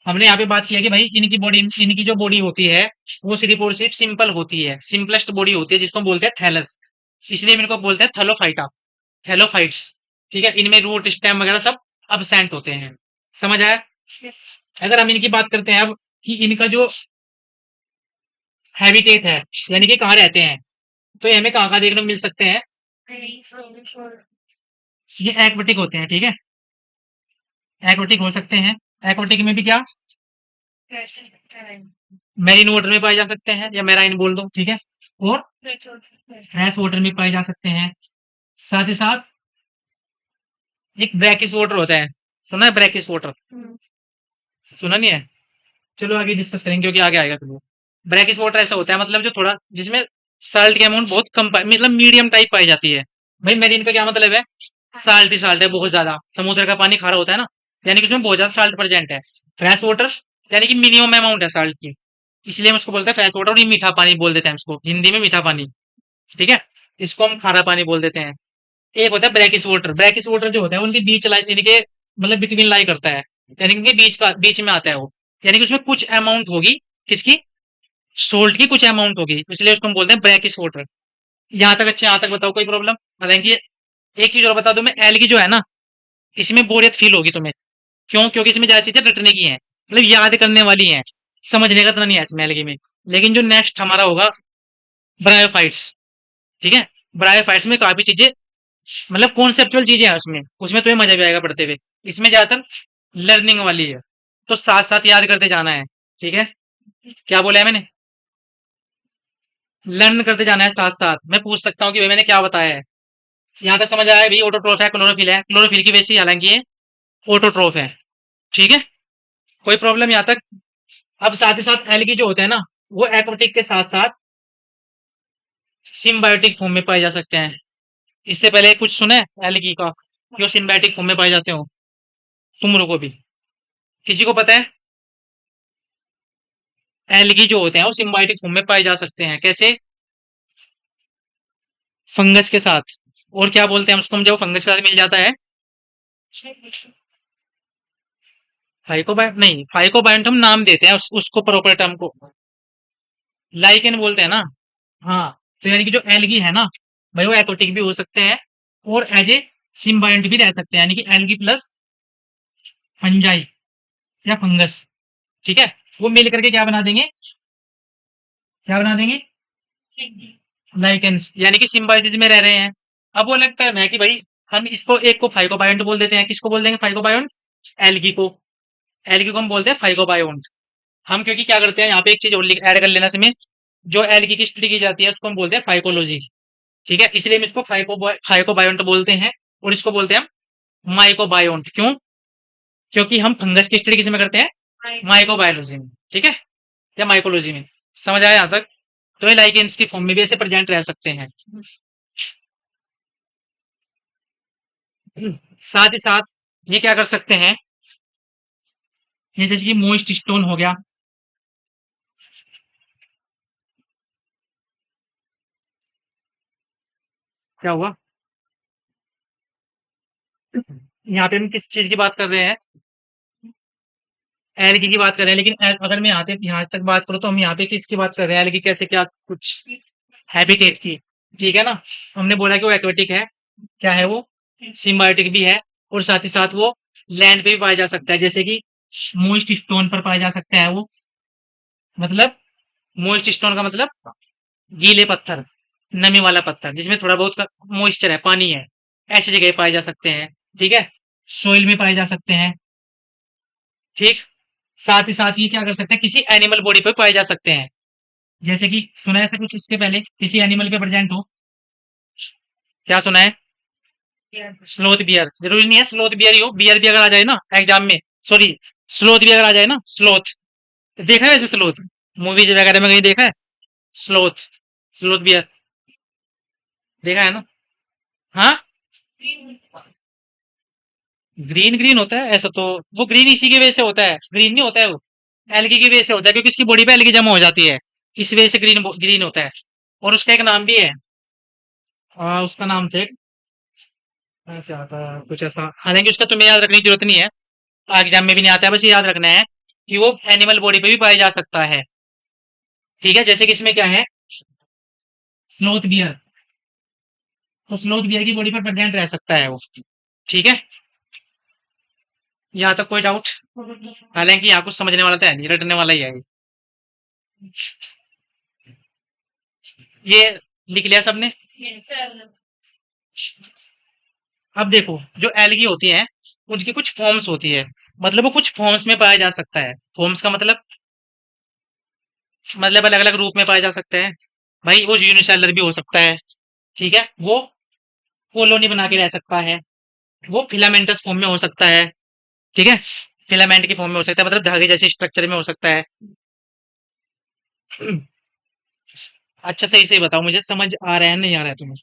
हमने यहाँ पे बात किया कि भाई इनकी बॉडी, इनकी जो बॉडी होती है वो सिर्फ और सिर्फ सिंपल होती है, सिंपलेस्ट बॉडी होती है, जिसको हम बोलते हैं थैलस। इसलिए हम इनको बोलते हैं थैलोफाइटा, थैलोफाइट्स। ठीक है, इनमें रूट स्टेम वगैरह सब अब्सेंट होते हैं। समझ आया? Yes. अगर हम इनकी बात करते हैं अब, कि इनका जो हैबिटेट है, यानी कि कहाँ रहते हैं, तो ये हमें कहाँ कहाँ देखने को मिल सकते हैं? For ये एक्वेटिक होते हैं। ठीक है, एक्वेटिक हो सकते हैं। एक्वेटिक में भी क्या, fresh time. मैरीन वाटर में पाए जा सकते हैं, या मैराइन बोल दो। ठीक है, और Fresh water. फ्रेश वाटर में पाए जा सकते हैं। साथ ही साथ एक ब्रैकिश वाटर होता है, सुना है ब्रैकिश वाटर? Hmm. सुना नहीं है? चलो आगे डिस्कस करेंगे, क्योंकि आगे आएगा। चलो, ब्रैकिश वाटर ऐसा होता है, मतलब जो थोड़ा, जिसमें साल्ट की अमाउंट बहुत कम मतलब मीडियम टाइप पाई जाती है। भाई मेरीन का क्या मतलब है? साल्ट ही साल्ट है, बहुत ज्यादा। समुद्र का पानी खारा होता है ना, यानी कि उसमें बहुत ज्यादा साल्ट प्रेजेंट है। फ्रेश वाटर यानी कि मिनिमम अमाउंट है साल्ट की, इसलिए हम उसको बोलते हैं फ्रेश वाटर, और ये मीठा पानी बोल देते हैं इसको, हिंदी में मीठा पानी। ठीक है, इसको हम खारा पानी बोल देते हैं। एक होता है ब्रैकिश वाटर। ब्रैकिश वाटर जो होता है उनके बीच लाई, इनके मतलब बिटवीन लाई करता है, यानी कि उनके बीच में आता है वो, यानी कि उसमें कुछ अमाउंट होगी, किसकी? सोल्ट की कुछ अमाउंट होगी, इसलिए उसको हम बोलते हैं ब्रैकिश वाटर। यहाँ तक अच्छा, यहाँ तक बताओ कोई प्रॉब्लम? हालांकि एक चीज और बता दूं मैं, एल्गी जो है ना, इसमें बोरियत फील होगी तुम्हें। क्यों? क्योंकि इसमें ज्यादा चीजें रटने की हैं, मतलब याद करने वाली हैं, समझने का इतना नहीं है इसमें एल्गी में। लेकिन जो नेक्स्ट हमारा होगा ब्रायोफाइट्स। ठीक है, ब्रायोफाइट्स में काफी चीजें, मतलब कॉन्सेप्चुअल चीजें हैं उसमें, उसमें तुम्हें मजा भी आएगा पढ़ते हुए। इसमें ज्यादातर लर्निंग वाली है, तो साथ साथ याद करते जाना है। ठीक है, क्या बोला है मैंने? लर्न करते जाना है साथ साथ। मैं पूछ सकता हूँ कि भाई मैंने क्या बताया है? यहाँ तक समझ आया है? भी ऑटोट्रोफ है, क्लोरोफिल है, क्लोरोफिल की वजह से हालांकि ये ऑटोट्रोफ है। ठीक है, कोई प्रॉब्लम यहाँ तक? अब साथ ही साथ एल्गी जो होते हैं ना, वो एक्वाटिक के साथ साथ सिम्बायोटिक फॉर्म में पाए जा सकते हैं। इससे पहले कुछ सुना है एल्गी का, जो सिम्बायोटिक फॉर्म में पाए जाते हो? तुम लोगों को भी, किसी को पता है? एल्गी जो होते हैं वो सिम्बायोटिक फॉर्म में पाए जा सकते हैं। कैसे? फंगस के साथ। और क्या बोलते हैं उसको हम जब फंगस के साथ मिल जाता है? फाइकोबायट नहीं, फाइकोबायट हम नाम देते हैं उसको, प्रॉपर टर्म को लाइकेन बोलते हैं ना। हाँ, तो यानी कि जो एल्गी है ना भाई, वो एक्वाटिक भी हो सकते हैं, और एज ए सिम्बायोट भी रह सकते हैं, यानी कि एल्गी प्लस फंजाई या फंगस। ठीक है, वो मिल करके क्या बना देंगे? क्या बना देंगे? लाइकेंस, यानी कि सिम्बायोसिस में रह रहे हैं। अब वो अलग टर्म है कि भाई हम इसको, एक को फाइकोबायोट बोल देते हैं। किसको बोल देंगे फाइकोबायोट? एल्गी को। एल्गी को हम बोलते हैं फाइकोबायोट। हम क्योंकि क्या करते हैं यहाँ पे एक चीज और ऐड कर लेना इसमें, जो एल्गी की स्टडी की जाती है उसको हम बोलते हैं फाइकोलॉजी। ठीक है, इसलिए हम इसको फाइकोबायोट बोलते हैं, और इसको बोलते हैं हम माइकोबायोट। क्यों? क्योंकि हम फंगस की स्टडी किसमें करते हैं? माइकोबायोलॉजी में। ठीक है, या माइकोलॉजी में। समझ आया यहाँ तक? तो ये लाइकेंस की फॉर्म में भी ऐसे प्रेजेंट रह सकते हैं। साथ ही साथ ये क्या कर सकते हैं, ये जैसे कि मोइस्ट स्टोन हो गया, क्या हुआ? यहाँ पे हम किस चीज की बात कर रहे हैं? एल्गी की बात कर रहे हैं, लेकिन अगर मैं यहाँ तक बात करूँ तो हम यहाँ पे किसकी बात कर रहे हैं? एल्गी कैसे, क्या कुछ हैबिटेट की। ठीक है ना, हमने बोला कि वो एक्वेटिक है, क्या है वो? सिम्बायोटिक भी है, और साथ ही साथ वो लैंड पे भी पाया जा सकता है, जैसे कि मोइस्ट स्टोन पर पाया जा सकता है वो। मतलब मोइस्ट स्टोन का मतलब गीले पत्थर, नमी वाला पत्थर जिसमें थोड़ा बहुत मॉइस्चर है, पानी है, ऐसी जगह पाए जा सकते हैं। ठीक है, सोइल में पाए जा सकते हैं। ठीक, साथ ही साथ ये क्या कर सकते हैं, किसी एनिमल बॉडी पे पाए जा सकते हैं, जैसे कि सुना है ऐसा कुछ इसके पहले किसी एनिमल पे प्रेजेंट हो? क्या सुना है? Sloth beer. जरूरी नहीं है स्लोथ बियर ही हो, बियर भी अगर आ जाए ना एग्जाम में, सॉरी, स्लोथ भी अगर आ जाए ना, स्लोथ देखा है वैसे? स्लोथ मूवीज वगैरह में कहीं देखा है? स्लोथ, स्लोथ बियर देखा है ना? हाँ, ग्रीन ग्रीन होता है ऐसा तो, वो ग्रीन इसी की वजह से होता है, ग्रीन नहीं होता है वो, एलगी की वजह से होता है क्योंकि इसकी बॉडी पे एलगी जमा हो जाती है, इस वजह से ग्रीन ग्रीन होता है। और उसका एक नाम भी है, उसका नाम थे, क्या था कुछ ऐसा, हालांकि उसका तुम्हें याद रखने की जरूरत नहीं है, एग्जाम में भी नहीं आता है, बस ये याद रखना है कि वो एनिमल बॉडी पे भी पाया जा सकता है। ठीक है, जैसे कि इसमें क्या है, स्लोथ बियर, तो स्लोथ बियर की बॉडी पर प्रेजेंट रह सकता है वो। ठीक है, यहाँ तक कोई डाउट? हालांकि यहाँ कुछ समझने वाला तो है नहीं, रटने वाला ही है ये। लिख लिया सबने? अब देखो, जो एलगी होती है उनकी कुछ फॉर्म्स होती है, मतलब वो कुछ फॉर्म्स में पाया जा सकता है। फॉर्म्स का मतलब अलग अलग रूप में पाया जा सकता है। भाई वो यूनिसेलुलर भी हो सकता है, ठीक है, वो कॉलोनी बना के रह सकता है, वो फिलामेंटस फॉर्म में हो सकता है, ठीक है, फिलामेंट की फॉर्म में हो सकता है, मतलब धागे जैसे स्ट्रक्चर में हो सकता है। अच्छा सही सही बताओ, मुझे समझ आ रहा है नहीं आ रहा है तुम्हें?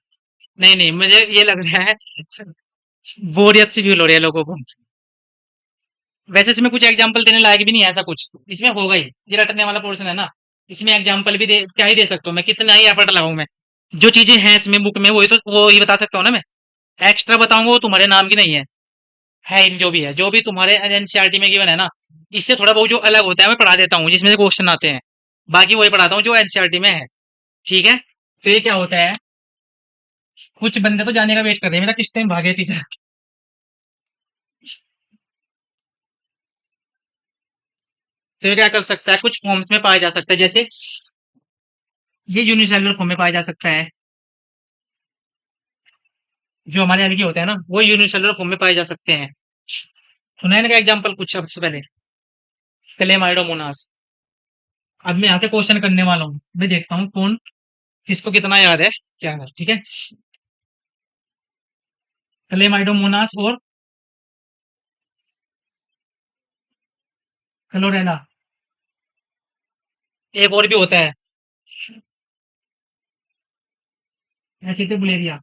नहीं नहीं, मुझे ये लग रहा है बोरियत सी फील हो रही है लोगों को। वैसे इसमें कुछ एग्जांपल देने लायक भी नहीं है ऐसा कुछ, इसमें होगा ही, ये रटने वाला पोर्शन है ना, इसमें एग्जांपल भी दे क्या ही दे सकता हूँ मैं, कितना ही एफर्ट लगाऊं मैं, जो चीजें हैं इसमें बुक में वही तो वो ही बता सकता हूँ ना मैं। एक्स्ट्रा बताऊंगा वो तुम्हारे नाम की नहीं है जो भी तुम्हारे एनसीईआरटी में गिवन है ना, इससे थोड़ा बहुत जो अलग होता है मैं पढ़ा देता हूँ, जिसमें से क्वेश्चन आते हैं, बाकी वही पढ़ाता हूँ जो एनसीईआरटी में है। ठीक है, तो ये क्या होता है, कुछ बंदे तो जाने का वेट कर रहे हैं मेरा, किस टाइम भागे टीचर। तो ये क्या कर सकता है, कुछ फॉर्म्स में पाया जा सकता है, जैसे ये यूनिसेलुलर फॉर्म में पाया जा सकता है, जो हमारे एलगी होते हैं ना वो यूनिसेलुलर फॉर्म में पाए जा सकते हैं। सुना है ना एग्जाम्पल कुछ सबसे पहले, क्लेमाइडोमोनास। अब मैं यहाँ से क्वेश्चन करने वाला हूँ, मैं देखता हूँ कौन किसको कितना याद है क्या है। ठीक है, क्लेमाइडोमोनास और क्लोरेला, एक और भी होता है एसिटिक है,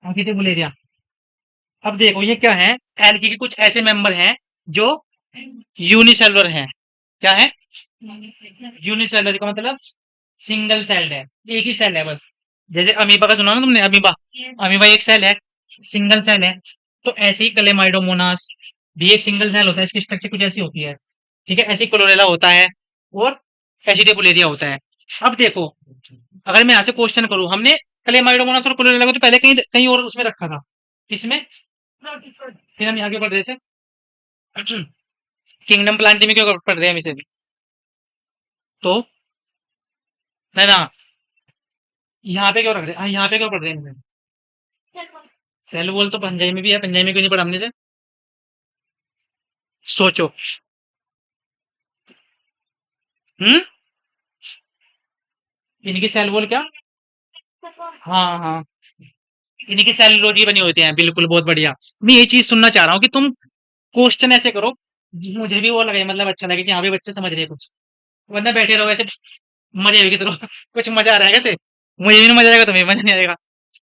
एसिटिक। अब देखो ये क्या है, एल्गी के कुछ ऐसे मेंबर हैं जो यूनिसेलुलर हैं। क्या है? यूनिसेलुलर का मतलब सिंगल सेल्ड है, एक ही सेल है बस। जैसे अमीबा का सुना ना तुमने, अमीबा, अमीबा एक सेल है, सिंगल सेल है। तो ऐसे ही क्लेमाइडोमोनास भी एक सिंगल सेल होता है, इसकी स्ट्रक्चर कुछ ऐसी होती है। ठीक है, ऐसे ही क्लोरेला होता है और एसिटिकुलेरिया होता है। अब देखो, अगर मैं यहाँ से क्वेश्चन करूं, हमने क्लेमाइडोमोनास और क्लोरेला को तो पहले कहीं कहीं और उसमें रखा था, इसमें, फिर हम आगे बढ़ रहे थे किंगडम प्लांट में क्यों पढ़ रहे हैं हम इसे, तो ना ना, यहाँ पे क्यों रख रहे हैं, यहाँ पे क्यों पढ़ रहे हैं इसे? सेल वॉल तो पंजाई में भी है, पंजाई में क्यों नहीं पढ़ा हमने से? सोचो। हम्म, इनकी सेल वॉल क्या, हाँ हाँ, इनकी सेलुलोज बनी होती हैं, बिल्कुल, बहुत बढ़िया। मैं ये चीज सुनना चाह रहा हूँ कि तुम क्वेश्चन ऐसे करो मुझे भी वो लगे, मतलब अच्छा लगे कि हाँ भी बच्चे समझ रहे हैं कुछ, वरना बैठे रहो ऐसे मजे की तरह कुछ मजा आ रहा है कैसे, मुझे भी नहीं मजा आएगा, तुम्हें भी मजा नहीं आएगा।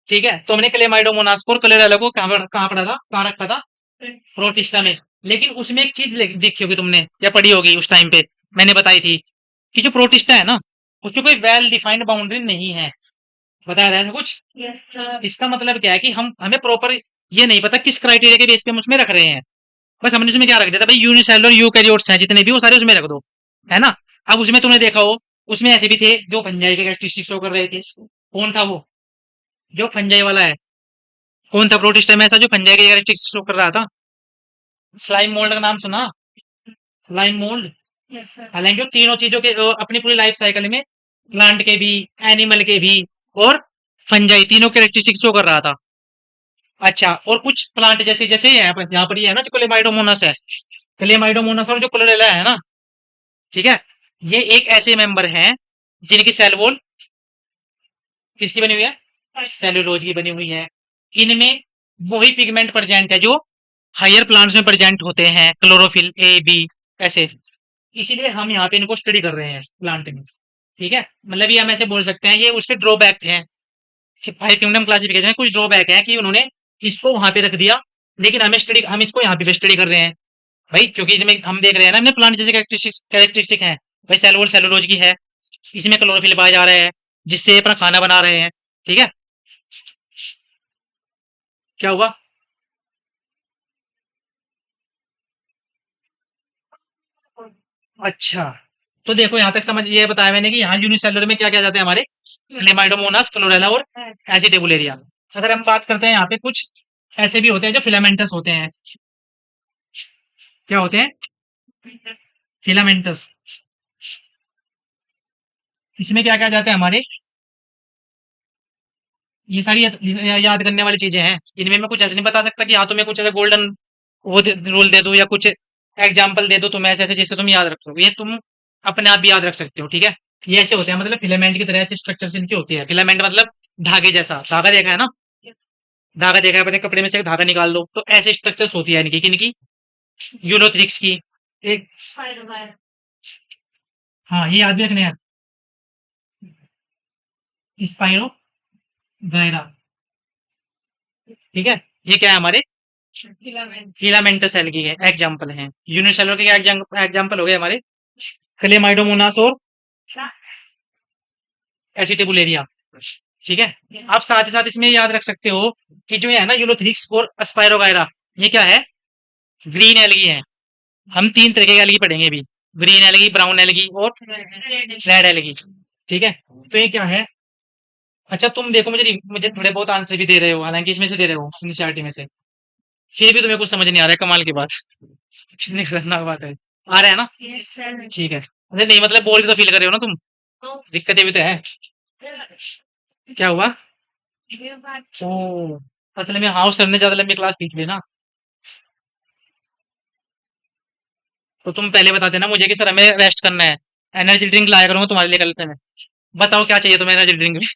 ठीक है, तो हमने क्लेमाइडोमोनास और क्लोरेला को कहाँ पढ़ा था, कहाँ रखा था, प्रोटिस्टा में। लेकिन उसमें एक चीज देखी होगी तुमने या पढ़ी होगी उस टाइम पे, मैंने बताई थी कि जो प्रोटिस्टा है ना उसकी कोई वेल डिफाइंड बाउंड्री नहीं है, बताया था ऐसा कुछ। Yes sir. इसका मतलब क्या है कि हम हमें प्रॉपर ये नहीं पता किस क्राइटेरिया के बेस पे हम उसमें रख रहे हैं, बस हमने उसमें क्या रख दिया था भाई, यूनिसेलुलर यूकैरियोट्स हैं जितने भी वो सारे उसमें रख दो, है ना। अब उसमें तुमने देखा हो, उसमें ऐसे भी थे जो फंजाई के कैरेक्टरिस्टिक शो कर रहे थे, कौन था वो जो फंजाई वाला है, कौन था प्रोटिस्टा में ऐसा जो फंजाई के कैरेक्टरिस्टिक शो कर रहा था? स्लाइम मोल्ड का नाम सुना, स्लाइम मोल्ड। Yes sir. हालांकि वो तीनों चीजों के अपनी पूरी लाइफ साइकिल में, प्लांट के भी, एनिमल के भी और फंजाई तीनों कैरेक्टरिस्टिक शो कर रहा था। अच्छा, और कुछ प्लांट जैसे जैसे यहाँ पर ये है ना जो क्लेमाइडोमोनास है, क्लेमाइडोमोनास और जो क्लोरेला है ना, ठीक है, ये एक ऐसे मेंबर हैं जिनकी सेल वॉल किसकी बनी हुई है, सेलुलोज की बनी हुई है। इनमें वही पिगमेंट प्रेजेंट है जो हायर प्लांट्स में प्रेजेंट होते हैं, क्लोरोफिल ए बी ऐसे, इसीलिए हम यहाँ पे इनको स्टडी कर रहे हैं प्लांट में। ठीक है, मतलब ये हम ऐसे बोल सकते हैं, ये उसके ड्रॉबैक हैं। फाइव किंगडम क्लासिफिकेशन में कुछ ड्रॉबैक है कि उन्होंने इसको वहां पे रख दिया, लेकिन हम इसको यहाँ पे स्टडी कर रहे हैं भाई, क्योंकि इसमें हम देख रहे हैं ना, हमने प्लांट जैसे कैरेक्टरिस्टिक है भाई, सेलुलोज सेलुलोज की है, इसमें क्लोरोफिल पाया जा रहा है, जिससे अपना खाना बना रहे हैं। ठीक है, क्या हुआ? अच्छा, तो देखो यहाँ तक समझ, ये बताया मैंने कि यहाँ यूनिसेलुलर में क्या क्या जाते हैं हमारे, क्लेमाइडोमोनास, क्लोरेला और एसिटिबुलेरिया। अगर हम बात करते हैं यहाँ पे कुछ ऐसे भी होते हैं जो फिलामेंटस होते हैं। क्या होते हैं? फिलामेंटस। इसमें क्या क्या जाते हैं हमारे, ये सारी याद करने वाली चीजें हैं। इनमें मैं कुछ ऐसे नहीं बता सकता कि हाँ तुम्हें कुछ ऐसे गोल्डन वो रूल दे दूं या कुछ एग्जाम्पल दे दो तुम ऐसे ऐसे जिससे तुम याद रख सको, ये तुम अपने आप भी याद रख सकते हो। ठीक है, ये ऐसे होते हैं, मतलब फिलामेंट की तरह से स्ट्रक्चर इनकी होती है। फिलामेंट मतलब धागे जैसा, धागा देखा है ना, धागा देखा है अपने कपड़े में से एक धागा निकाल लो, तो ऐसे स्ट्रक्चर्स होती है इनकी, किनकी? यूलोथ्रिक्स की। एक, फाइबर हाँ ये याद भी रखने हैं, स्पाइरो गायरा। ठीक है, ये क्या है हमारे फिलामेंट फिलामेंटस सेल की है एग्जाम्पल हैं। यूनिसेलुलर के क्या एग्जाम्पल हो गए हमारे, क्लेमाइडोमोनास और एसिटिबुलेरिया। ठीक है, आप साथ ही साथ इसमें याद रख सकते हो कि जो है ना यूलोथ्रिक्स और स्पाइरोगायरा, ये क्या है? ग्रीन एलगी है। हम तीन तरह के एलगी पढ़ेंगे अभी, ग्रीन एलगी, ब्राउन एलगी और रेड रेड एलगी। ठीक है, तो ये क्या है? अच्छा तुम देखो, मुझे थोड़े बहुत आंसर भी दे रहे हो, हालांकि इसमें से दे रहे हो एनसीईआरटी में से, फिर भी तुम्हें कुछ समझ नहीं आ रहा है, कमाल की बात। कितनी खतरनाक बात है। आ रहा है ना? यस सर ठीक है, अरे नहीं मतलब बोर भी तो फील कर रहे हो ना तुम, दिक्कतें भी तो है। क्या हुआ? ये बात ओ, असल में हाँ, सर ने ज्यादा लंबी क्लास खींच ली ना, तो तुम पहले बता देना मुझे कि सर हमें रेस्ट करना है, एनर्जी ड्रिंक लाया करूंगा तुम्हारे लिए कल से मैं। बताओ क्या चाहिए तुम्हें एनर्जी ड्रिंक में,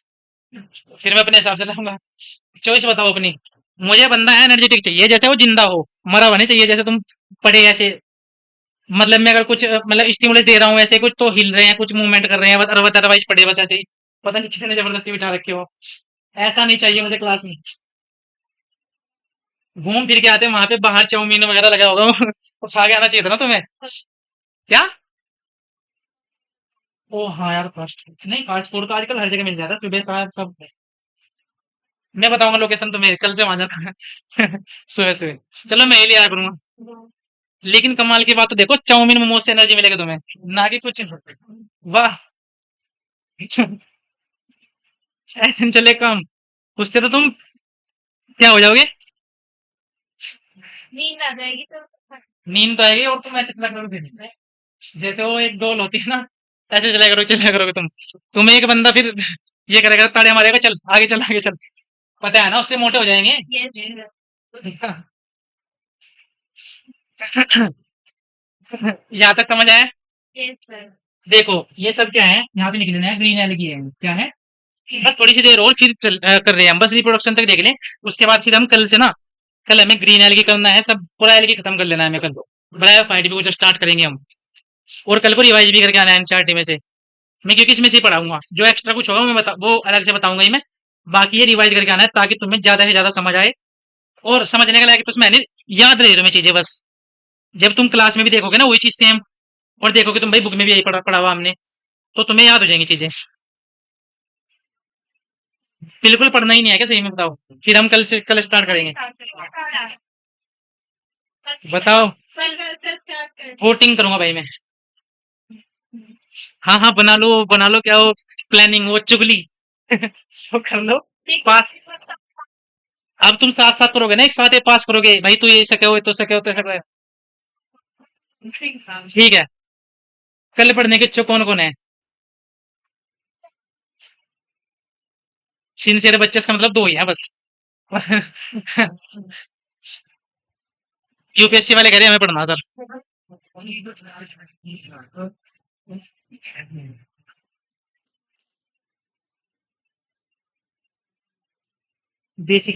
फिर मैं अपने हिसाब से लाऊंगा। चॉइस बताओ अपनी। मुझे बंदा है एनर्जेटिक चाहिए, जैसे वो जिंदा हो, मरा हुआ नहीं चाहिए, जैसे तुम पड़े ऐसे, मतलब मैं अगर कुछ मतलब स्टिमुलस दे रहा हूँ ऐसे कुछ, तो हिल रहे हैं, कुछ मूवमेंट कर रहे हैं, अदरवाइज पड़े बस ऐसे ही, पता नहीं किसी ने जबरदस्ती बिठा रखे हो। ऐसा नहीं चाहिए मुझे क्लास में। घूम फिर के आते हैं वहां पे, बाहर चाउमीन वगैरह लगा होगा वो खा के आना चाहिए था ना तुम्हें। क्या? ओ हाँ यार, फास्ट फूड नहीं, फास्ट फूड तो आजकल हर जगह मिल जाता है, सुबह शाम सब। मैं बताऊंगा लोकेशन तुम्हें, कल से वहां जाना है। सुबह सुबह, चलो मैं ही ले आया करूंगा। लेकिन कमाल की बात तो देखो, चाउमीन मोमोज से एनर्जी मिलेगा तुम्हें, ना कि कुछ। वाह। ऐसे में चले काम, उससे तो तुम क्या हो जाओगे? नींद आ जाएगी तो नींद तो आएगी, और तुम ऐसे चला करोगे फिर, जैसे वो एक डोल होती है ना, ऐसे चला करोगे तुम एक बंदा फिर ये करेगा, ताड़े मारेगा, चल आगे चल आगे चल, पता है ना उससे मोटे हो जाएंगे। ये यहाँ तक समझ आया? यस सर देखो ये सब क्या है, यहाँ पे लिख लेना है, ग्रीन एलगी है, क्या है? बस थोड़ी सी देर और फिर कर रहे हैं हम, बस रिप्रोडक्शन तक देख लें, उसके बाद फिर हम कल से ना, कल हमें ग्रीन एलगी करना है, सब पूरा एलगी खत्म कर लेना है हमें कल। ब्रायोफाइट भी कुछ स्टार्ट करेंगे हम, और कल को रिवाइज भी करके आना है एनसीईआरटी में से। मैं क्योंकि इसमें से ही पढ़ाऊंगा, जो एक्स्ट्रा कुछ होगा वो अलग से बताऊंगा ही मैं। बाकी ये रिवाइज करके आना है, ताकि तुम्हें ज्यादा से ज्यादा समझ आए, और समझने के लायक तो उसमें है नहीं, याद रहे तुम्हें चीजें बस। जब तुम क्लास में भी देखोगे ना वही चीज सेम, और देखोगे तुम भाई बुक में भी यही पढ़ा हुआ हमने, तो तुम्हें याद हो जाएंगी चीजें। बिल्कुल पढ़ना ही नहीं है क्या, सही में बताओ? फिर हम कल स्टार्ट करेंगे। बताओ। कल से स्टार्ट कर वोटिंग करूंगा भाई मैं। हाँ हाँ, बना लो, क्या हो प्लानिंग, वो चुगली वो कर लो। पास, अब तुम साथ साथ करोगे ना, एक साथ ही पास करोगे भाई, तू ये सके हो, तो सके हो, तो सके हो। ठीक है, कल पढ़ने के इच्छुक कौन कौन है? सिंसियर बच्चे का मतलब दो ही है बस। यूपीएससी वाले कह रहे हैं हमें पढ़ना सर। बेसिक